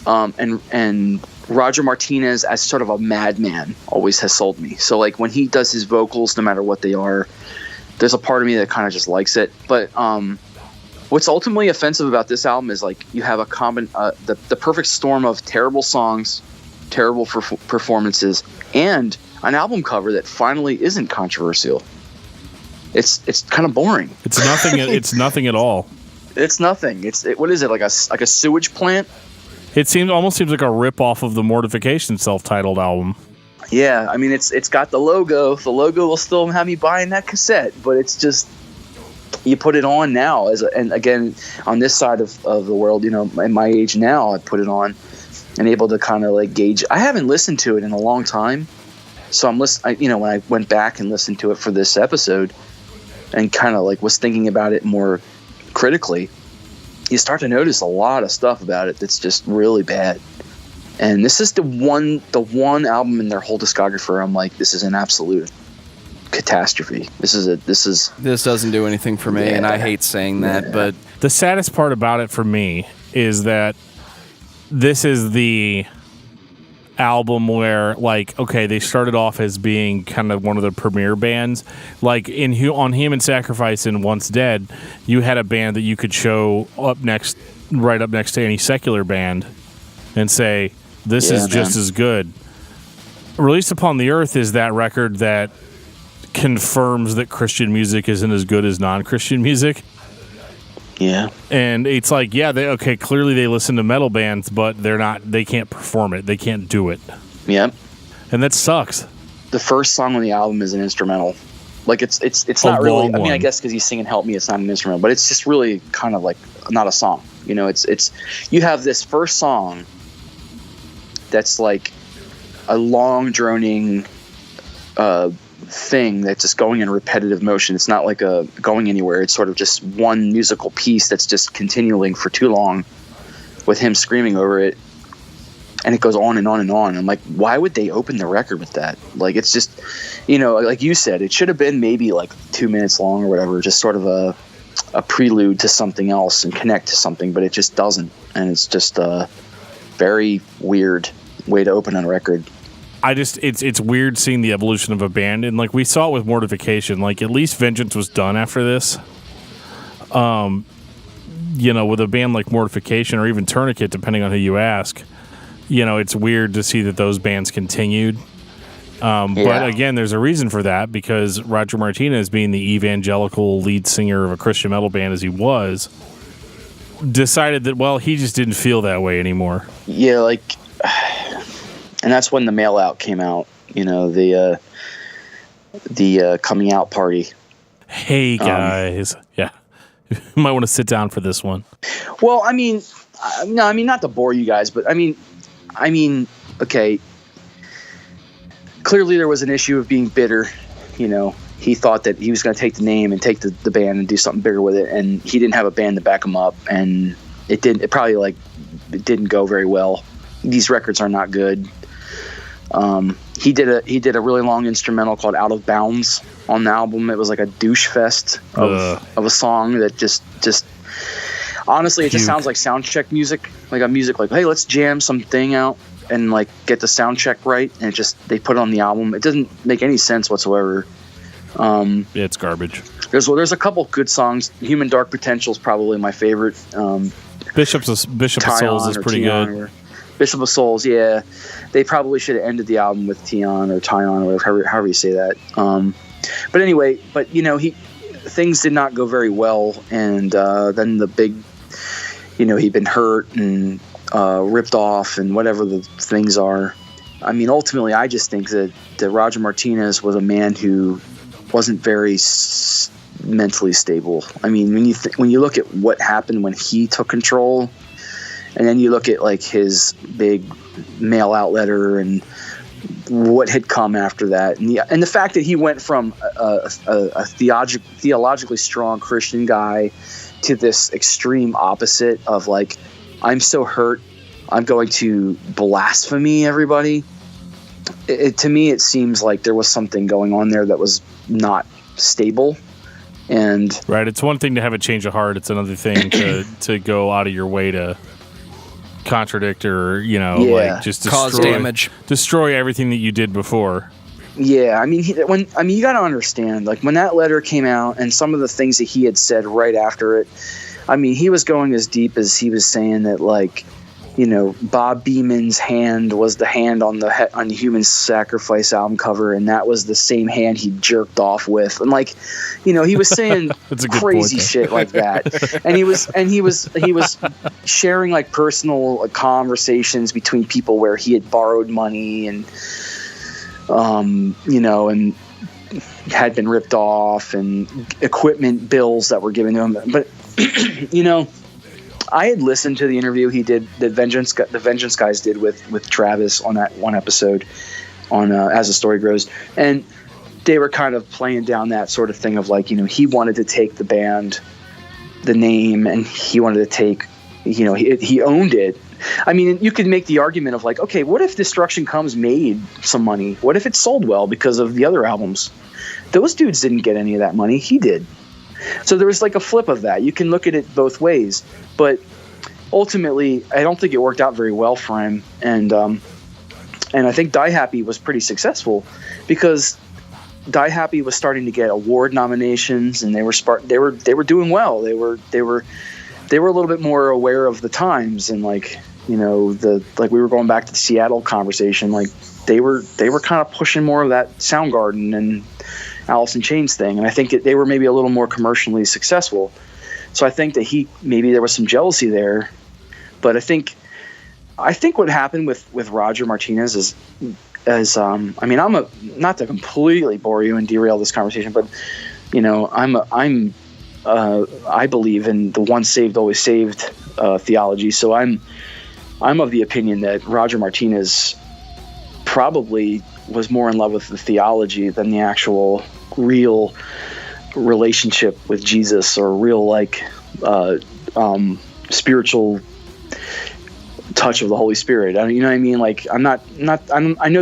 And Roger Martinez as sort of a madman always has sold me. So like when he does his vocals, no matter what they are, there's a part of me that kind of just likes it. But what's ultimately offensive about this album is like you have the perfect storm of terrible songs, terrible performances, and an album cover that finally isn't controversial. It's kind of boring. It's nothing. It's nothing at all. It's nothing. What is it, like a sewage plant? It almost seems like a rip off of the Mortification self-titled album. Yeah, I mean it's got the logo. The logo will still have me buying that cassette, but it's just you put it on now and again on this side of the world, at my age now, I put it on and able to kind of like gauge. I haven't listened to it in a long time, so when I went back and listened to it for this episode and kind of like was thinking about it more critically, you start to notice a lot of stuff about it that's just really bad. And this is the one album in their whole discography where I'm like, this is an absolute catastrophe. This doesn't do anything for me, and I hate saying that, but the saddest part about it for me is that this is the album where, like, okay, they started off as being kind of one of the premier bands. Like on Human Sacrifice and Once Dead, you had a band that you could show right up next to any secular band and say, this is just as good. Released Upon the Earth is that record that confirms that Christian music isn't as good as non-Christian music. Yeah. And it's like, clearly they listen to metal bands, but they can't perform it. They can't do it. Yeah. And that sucks. The first song on the album is an instrumental. Like it's not really, I mean, I guess because he's singing Help Me, it's not an instrumental, but it's just really kind of like not a song. It's you have this first song that's like a long droning thing that's just going in repetitive motion. It's not like going anywhere. It's sort of just one musical piece that's just continuing for too long with him screaming over it, and it goes on and on and on. I'm like, why would they open the record with that? Like, it's just, like you said, it should have been maybe like 2 minutes long or whatever, just sort of a prelude to something else and connect to something, but it just doesn't. And it's just a very weird way to open a record. It's weird seeing the evolution of a band, and like we saw it with Mortification, like at least Vengeance was done after this. With a band like Mortification or even Tourniquet, depending on who you ask, it's weird to see that those bands continued. But again, there's a reason for that, because Roger Martinez, being the evangelical lead singer of a Christian metal band as he was, decided that, well, he just didn't feel that way anymore. Yeah, like... And that's when the Mail Out came out, the coming out party. Hey guys, you might want to sit down for this one. Well, I mean, not to bore you guys, but I mean, okay. Clearly, there was an issue of being bitter. He thought that he was going to take the name and take the band and do something bigger with it, and he didn't have a band to back him up, and it didn't go very well. These records are not good. He did a really long instrumental called Out of Bounds on the album. It was like a douche fest of a song that just honestly, it just sounds like sound check music, like a music like, hey, let's jam something out. and like get the sound check right, and they put it on the album. It doesn't make any sense whatsoever. It's garbage. There's a couple good songs. Human Dark Potential is probably my favorite. Bishop of Souls is pretty good. Bishop of Souls, yeah. They probably should have ended the album with Tion or however you say that. But anyway, things did not go very well, and then the big, he'd been hurt and ripped off and whatever the things are. I mean, ultimately, I just think that Roger Martinez was a man who wasn't very mentally stable. I mean, when you look at what happened when he took control, and then you look at like his big mail out letter and what had come after that, and the fact that he went from a theologically strong Christian guy to this extreme opposite of like, I'm so hurt, I'm going to blasphemy everybody. To me, it seems like there was something going on there that was not stable. And right, it's one thing to have a change of heart. It's another thing to go out of your way to contradict or like just cause damage, destroy everything that you did before. Yeah, I mean, you got to understand, like when that letter came out and some of the things that he had said right after it. I mean, he was going as deep as he was saying that, like, Bob Beeman's hand was the hand on the Human Sacrifice album cover, and that was the same hand he jerked off with, and like, he was saying crazy shit like that, and he was sharing like personal conversations between people where he had borrowed money and and had been ripped off, and equipment bills that were given to him, but I had listened to the interview he did that the Vengeance guys did with Travis on that one episode on As the Story Grows, and they were kind of playing down that sort of thing of like, he wanted to take the band, the name, and he wanted to take, he owned it. I mean, you could make the argument of like, okay, what if Destruction Comes made some money? What if it sold well because of the other albums? Those dudes didn't get any of that money. He did. So there was like a flip of that. You can look at it both ways, but ultimately, I don't think it worked out very well for him. And I think Die Happy was pretty successful because Die Happy was starting to get award nominations, and they were doing well. They were a little bit more aware of the times, and like we were going back to the Seattle conversation. Like they were kind of pushing more of that Soundgarden and Alice in Chains thing, and I think they were maybe a little more commercially successful. So I think that maybe there was some jealousy there, but I think what happened with Roger Martinez is I mean, not to completely bore you and derail this conversation, but I believe in the once saved always saved theology. So I'm of the opinion that Roger Martinez probably was more in love with the theology than the actual real relationship with Jesus, or real spiritual touch of the Holy Spirit. You know what I mean? Like I know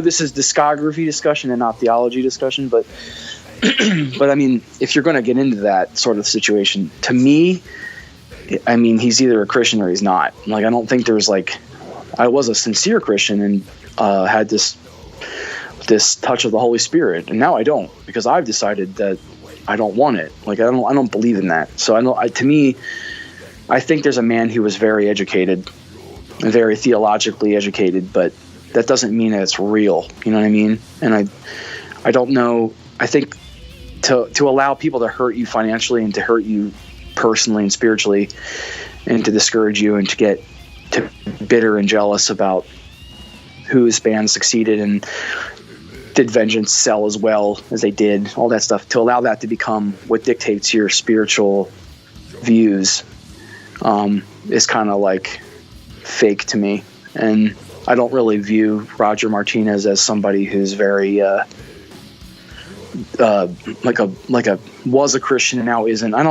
this is discography discussion and not theology discussion, but I mean, if you're going to get into that sort of situation, to me, I mean, he's either a Christian or he's not. Like, I don't think there's I was a sincere Christian and had this touch of the Holy Spirit, and now I don't, because I've decided that I don't want it. Like, I don't believe in that. So to me, I think there's a man who was very educated, very theologically educated, but that doesn't mean that it's real. You know what I mean? And I don't know. I think to allow people to hurt you financially and to hurt you personally and spiritually, and to discourage you and to get bitter and jealous about whose band succeeded and did Vengeance sell as well as they did, all that stuff, to allow that to become what dictates your spiritual views is kind of like fake to me. And I don't really view Roger Martinez as somebody who's very was a Christian and now isn't. I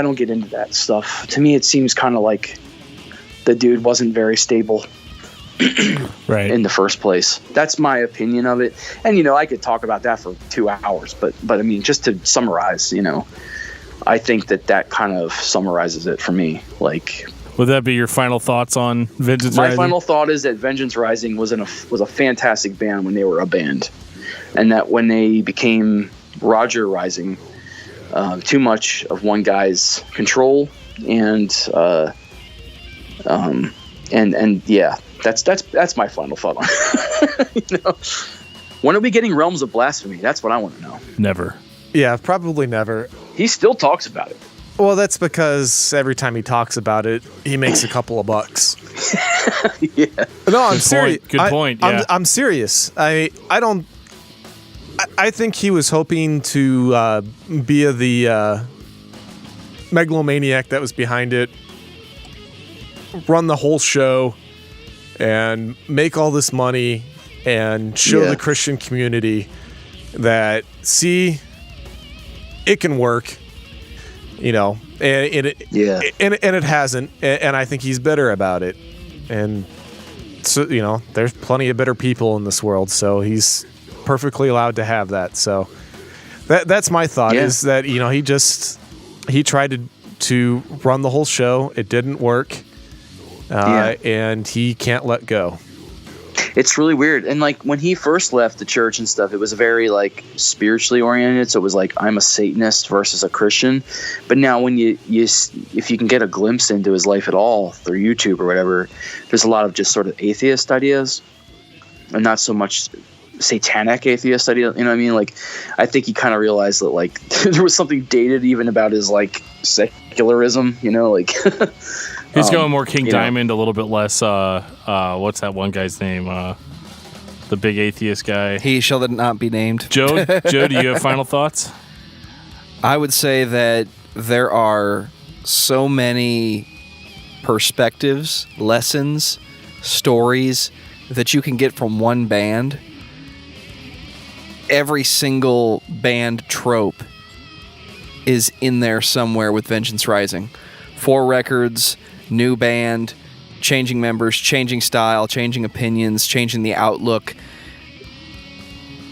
don't get into that stuff. To me, it seems kind of like the dude wasn't very stable right in the first place. That's my opinion of it. And I could talk about that for 2 hours, but I mean, just to summarize, I think that kind of summarizes it for me. Like, Would that be your final thoughts on Vengeance My Rising? final thought is that Vengeance Rising was a fantastic band when they were a band, and that when they became Roger Rising, too much of one guy's control, and yeah, that's my final thought on it. You know? When are we getting Realms of Blasphemy? That's what I want to know. Never. Yeah, probably never. He still talks about it. Well, that's because every time he talks about it, he makes a couple of bucks. Yeah. No, I'm serious. Good point. Yeah. I'm serious. I think he was hoping to be the megalomaniac that was behind it, run the whole show, and make all this money and show the Christian community that, see, it can work. You know, and it hasn't, and I think he's bitter about it. And so, you know, there's plenty of bitter people in this world, so he's perfectly allowed to have that. So that's my thought, is that, you know, he tried to run the whole show. It didn't work, and he can't let go. It's really weird. And like when he first left the church and stuff, it was very like spiritually oriented. So it was like, I'm a Satanist versus a Christian. But now when if you can get a glimpse into his life at all through YouTube or whatever, there's a lot of just sort of atheist ideas and not so much satanic atheist idea. You know what I mean? Like, I think he kind of realized that like there was something dated even about his like secularism, you know, like he's going more King Diamond, a little bit less. What's that one guy's name? The big atheist guy. He shall not be named. Joe, do you have final thoughts? I would say that there are so many perspectives, lessons, stories that you can get from one band. Every single band trope is in there somewhere with Vengeance Rising. 4 records, new band, changing members, changing style, changing opinions, changing the outlook,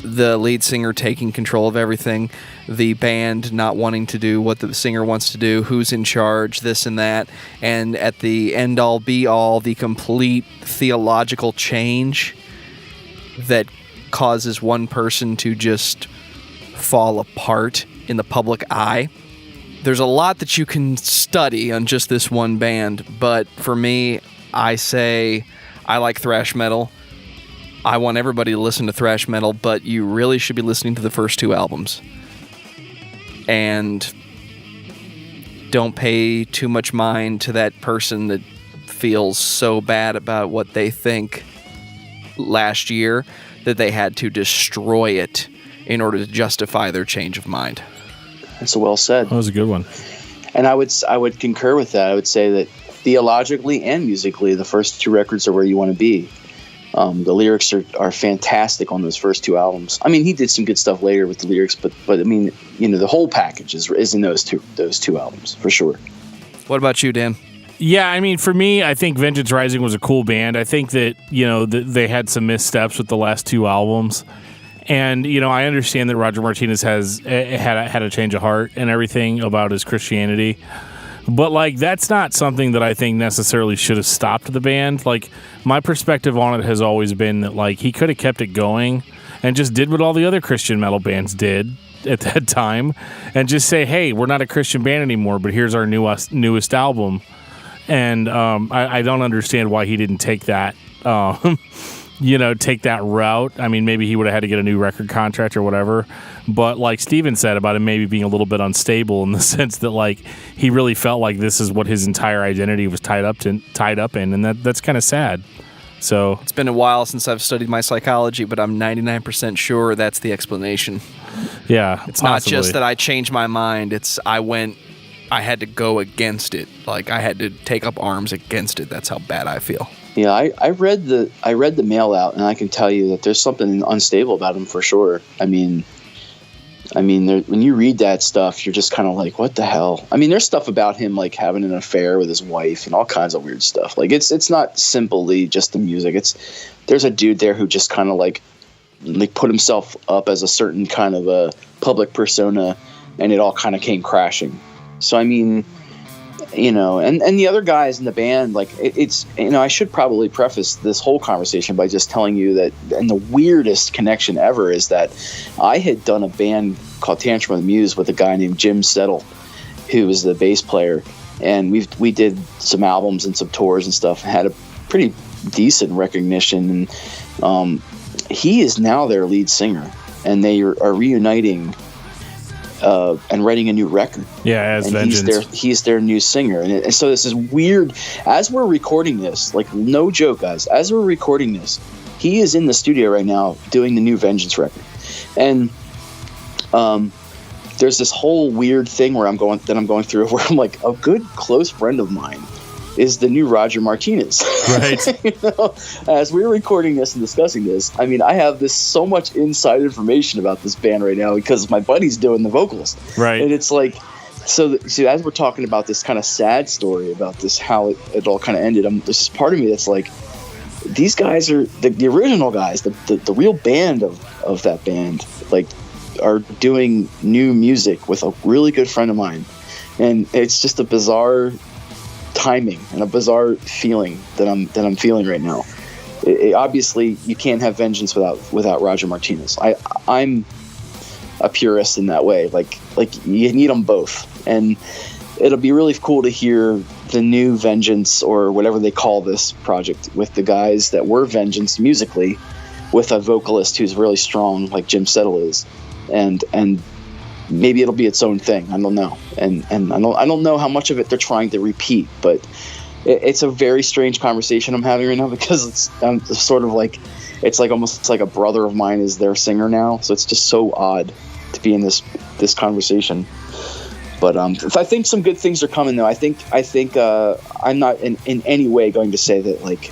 the lead singer taking control of everything, the band not wanting to do what the singer wants to do, who's in charge, this and that, and at the end-all, be-all, the complete theological change that causes one person to just fall apart in the public eye. There's a lot that you can study on just this one band, but for me, I say I like thrash metal. I want everybody to listen to thrash metal, but you really should be listening to the first 2 albums. And don't pay too much mind to that person that feels so bad about what they think last year that they had to destroy it in order to justify their change of mind. That's well said. That was a good one. And I would concur with that. I would say that theologically and musically, the first 2 records are where you want to be. The lyrics are fantastic on those first 2 albums. I mean, he did some good stuff later with the lyrics, but I mean, you know, the whole package is in those two albums for sure. What about you, Dan? Yeah, I mean, for me, I think Vengeance Rising was a cool band. I think that, you know, they had some missteps with the last 2 albums. And, you know, I understand that Roger Martinez had a change of heart and everything about his Christianity. But, like, that's not something that I think necessarily should have stopped the band. Like, my perspective on it has always been that, like, he could have kept it going and just did what all the other Christian metal bands did at that time and just say, hey, we're not a Christian band anymore, but here's our newest album. And I don't understand why he didn't take that, take that route. I mean, maybe he would have had to get a new record contract or whatever. But like Steven said about him maybe being a little bit unstable in the sense that like he really felt like this is what his entire identity was tied up in, and that's kind of sad. So it's been a while since I've studied my psychology, but I'm 99% sure that's the explanation. Yeah, it's possibly. Not just that I changed my mind. It's I had to go against it. Like I had to take up arms against it. That's how bad I feel. Yeah, I read the mail out, and I can tell you that there's something unstable about him for sure. I mean, when you read that stuff, you're just kind of like, what the hell? I mean, there's stuff about him like having an affair with his wife and all kinds of weird stuff. Like it's not simply just the music. There's a dude there who just kind of like put himself up as a certain kind of a public persona, and it all kind of came crashing. So I mean, and the other guys in the band, like it's I should probably preface this whole conversation by just telling you that, and the weirdest connection ever is that I had done a band called Tantrum of the Muse with a guy named Jim Settle, who was the bass player, and we did some albums and some tours and stuff, and had a pretty decent recognition, and he is now their lead singer, and they are reuniting and writing a new record. Yeah, as Vengeance. He's their new singer, and so this is weird. As we're recording this, like no joke, guys, as we're recording this, he is in the studio right now doing the new Vengeance record, and there's this whole weird thing where I'm going through where I'm like, a good close friend of mine is the new Roger Martinez. Right. As we're recording this and discussing this, I mean, I have so much inside information about this band right now because my buddy's doing the vocals. Right. And it's like, so as we're talking about this kind of sad story about this, how it all kind of ended, there's this part of me that's like, these guys are the original guys, the real band of that band, like, are doing new music with a really good friend of mine, and it's just a bizarre timing and a bizarre feeling that I'm feeling right now. Obviously, you can't have Vengeance without Roger Martinez. I'm a purist in that way. Like you need them both, and it'll be really cool to hear the new Vengeance, or whatever they call this project, with the guys that were Vengeance musically, with a vocalist who's really strong, like Jim Settle is. And maybe it'll be its own thing. I don't know, and I don't know how much of it they're trying to repeat, but it's a very strange conversation I'm having right now, because I'm sort of like, it's like almost like a brother of mine is their singer now, so it's just so odd to be in this conversation. But I think some good things are coming, though. I think I'm not in any way going to say that, like,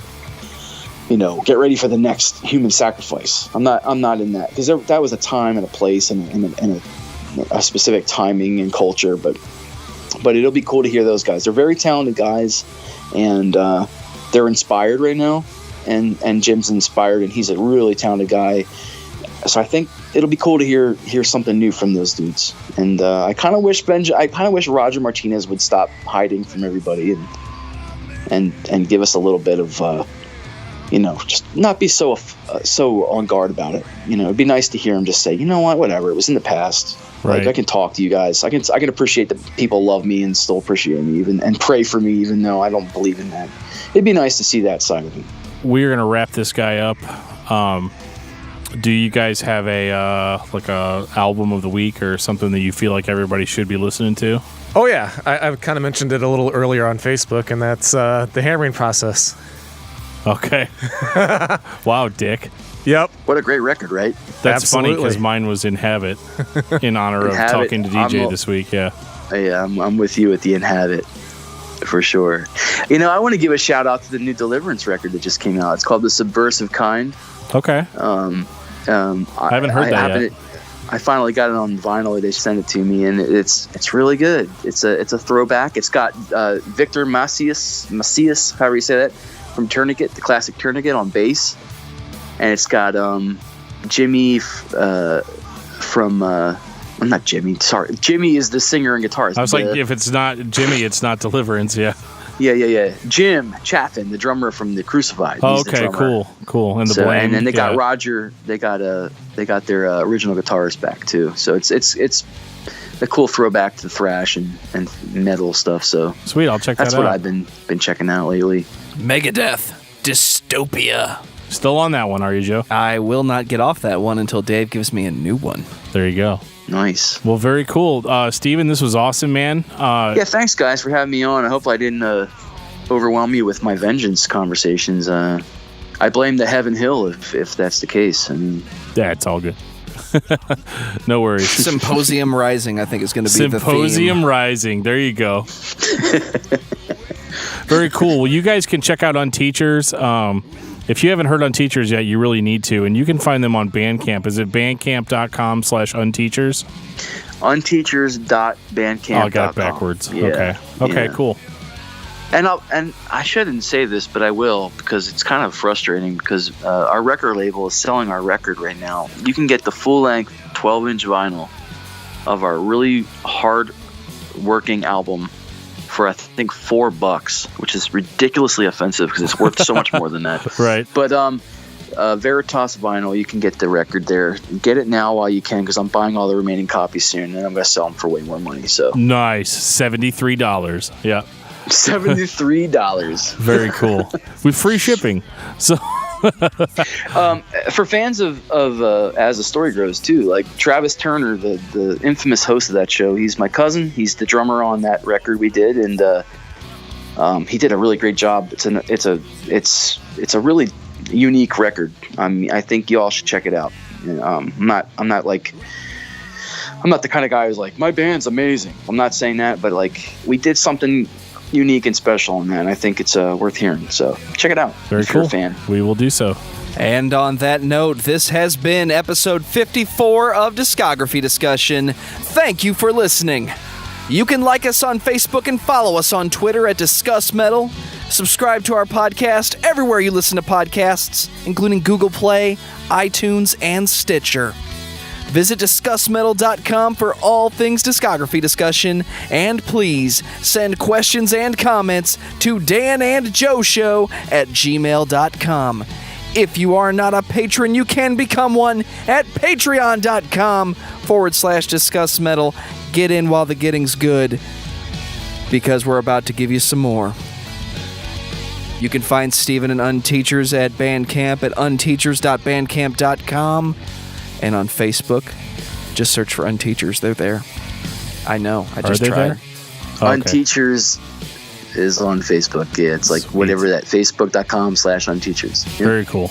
get ready for the next human sacrifice. I'm not in that, because that was a time and a place and a specific timing and culture. But it'll be cool to hear those guys. They're very talented guys, and they're inspired right now. And Jim's inspired, and he's a really talented guy. So I think it'll be cool to hear something new from those dudes. And I kind of wish Roger Martinez would stop hiding from everybody and give us a little bit of. Just not be so on guard about it. It'd be nice to hear him just say, you know what, whatever, it was in the past. Right. Like, I can talk to you guys. I can appreciate that people love me and still appreciate me, and pray for me, even though I don't believe in that. It'd be nice to see that side of him. We're gonna wrap this guy up. Do you guys have a album of the week or something that you feel like everybody should be listening to? Oh yeah, I kind of mentioned it a little earlier on Facebook, and that's The Hammering Process. Okay. Wow, Dick. Yep. What a great record, right? That's Absolutely. funny, because mine was Inhabit, in honor of talking to DJ this week. Yeah. Yeah, I'm with you at the Inhabit, for sure. I want to give a shout out to the new Deliverance record that just came out. It's called The Subversive Kind. Okay. I haven't heard that yet. I finally got it on vinyl. They sent it to me, and it's really good. It's a throwback. It's got Victor Macias, however you say that, from Tourniquet, the classic Tourniquet, on bass, and it's got Jimmy from I'm not Jimmy. Sorry, Jimmy is the singer and guitarist. I was like, if it's not Jimmy, it's not Deliverance. Yeah. Yeah. Jim Chaffin, the drummer from the Crucified. Oh, okay, cool. And the Blame. And then they got Roger. They got their original guitarist back too. So it's a cool throwback to thrash and metal stuff. So sweet, I'll check that out. That's what I've been checking out lately. Megadeth, Dystopia. Still on that one, are you, Joe? I will not get off that one until Dave gives me a new one. There you go. Nice. Well, very cool. Steven, this was awesome, man. Yeah, thanks, guys, for having me on. I hope I didn't overwhelm you with my Vengeance conversations. I blame the Heaven Hill if that's the case. I mean, yeah, it's all good. No worries. Symposium Rising, I think, is going to be the theme. Symposium Rising. There you go. Very cool. Well, you guys can check out UnTeachers. If you haven't heard UnTeachers yet, you really need to. And you can find them on Bandcamp. Is it bandcamp.com/UnTeachers? UnTeachers.bandcamp.com. Oh, I got it backwards. Yeah. Okay, cool. And I shouldn't say this, but I will, because it's kind of frustrating, because our record label is selling our record right now. You can get the full-length 12-inch vinyl of our really hard-working album for I think $4, which is ridiculously offensive because it's worth so much more than that. Right. But Veritas vinyl, you can get the record there. Get it now while you can, because I'm buying all the remaining copies soon, and I'm going to sell them for way more money. So nice, $73. Yeah. $73. Very cool. With free shipping. So for fans of As the Story Grows too, like Travis Turner, the infamous host of that show, he's my cousin. He's the drummer on that record we did, and he did a really great job. It's a really unique record. I think you all should check it out. I'm not the kind of guy who's like, my band's amazing. I'm not saying that, but like, we did something unique and special in that, and I think it's worth hearing. So check it out. Very if cool. You're a fan. We will do so. And on that note, this has been episode 54 of Discography Discussion. Thank you for listening. You can like us on Facebook and follow us on Twitter at discussmetal. Subscribe to our podcast everywhere you listen to podcasts, including Google Play, iTunes, and Stitcher. Visit discussmetal.com for all things discography discussion, and please send questions and comments to danandjoeshow@gmail.com. If you are not a patron, you can become one at patreon.com/discussmetal. Get in while the getting's good, because we're about to give you some more. You can find Steven and UnTeachers at Bandcamp at unteachers.bandcamp.com, and on Facebook, just search for UnTeachers. They're there. I know. I just tried. There? Oh, okay. UnTeachers is on Facebook. Yeah, it's like whatever that facebook.com/UnTeachers. Yep. Very cool.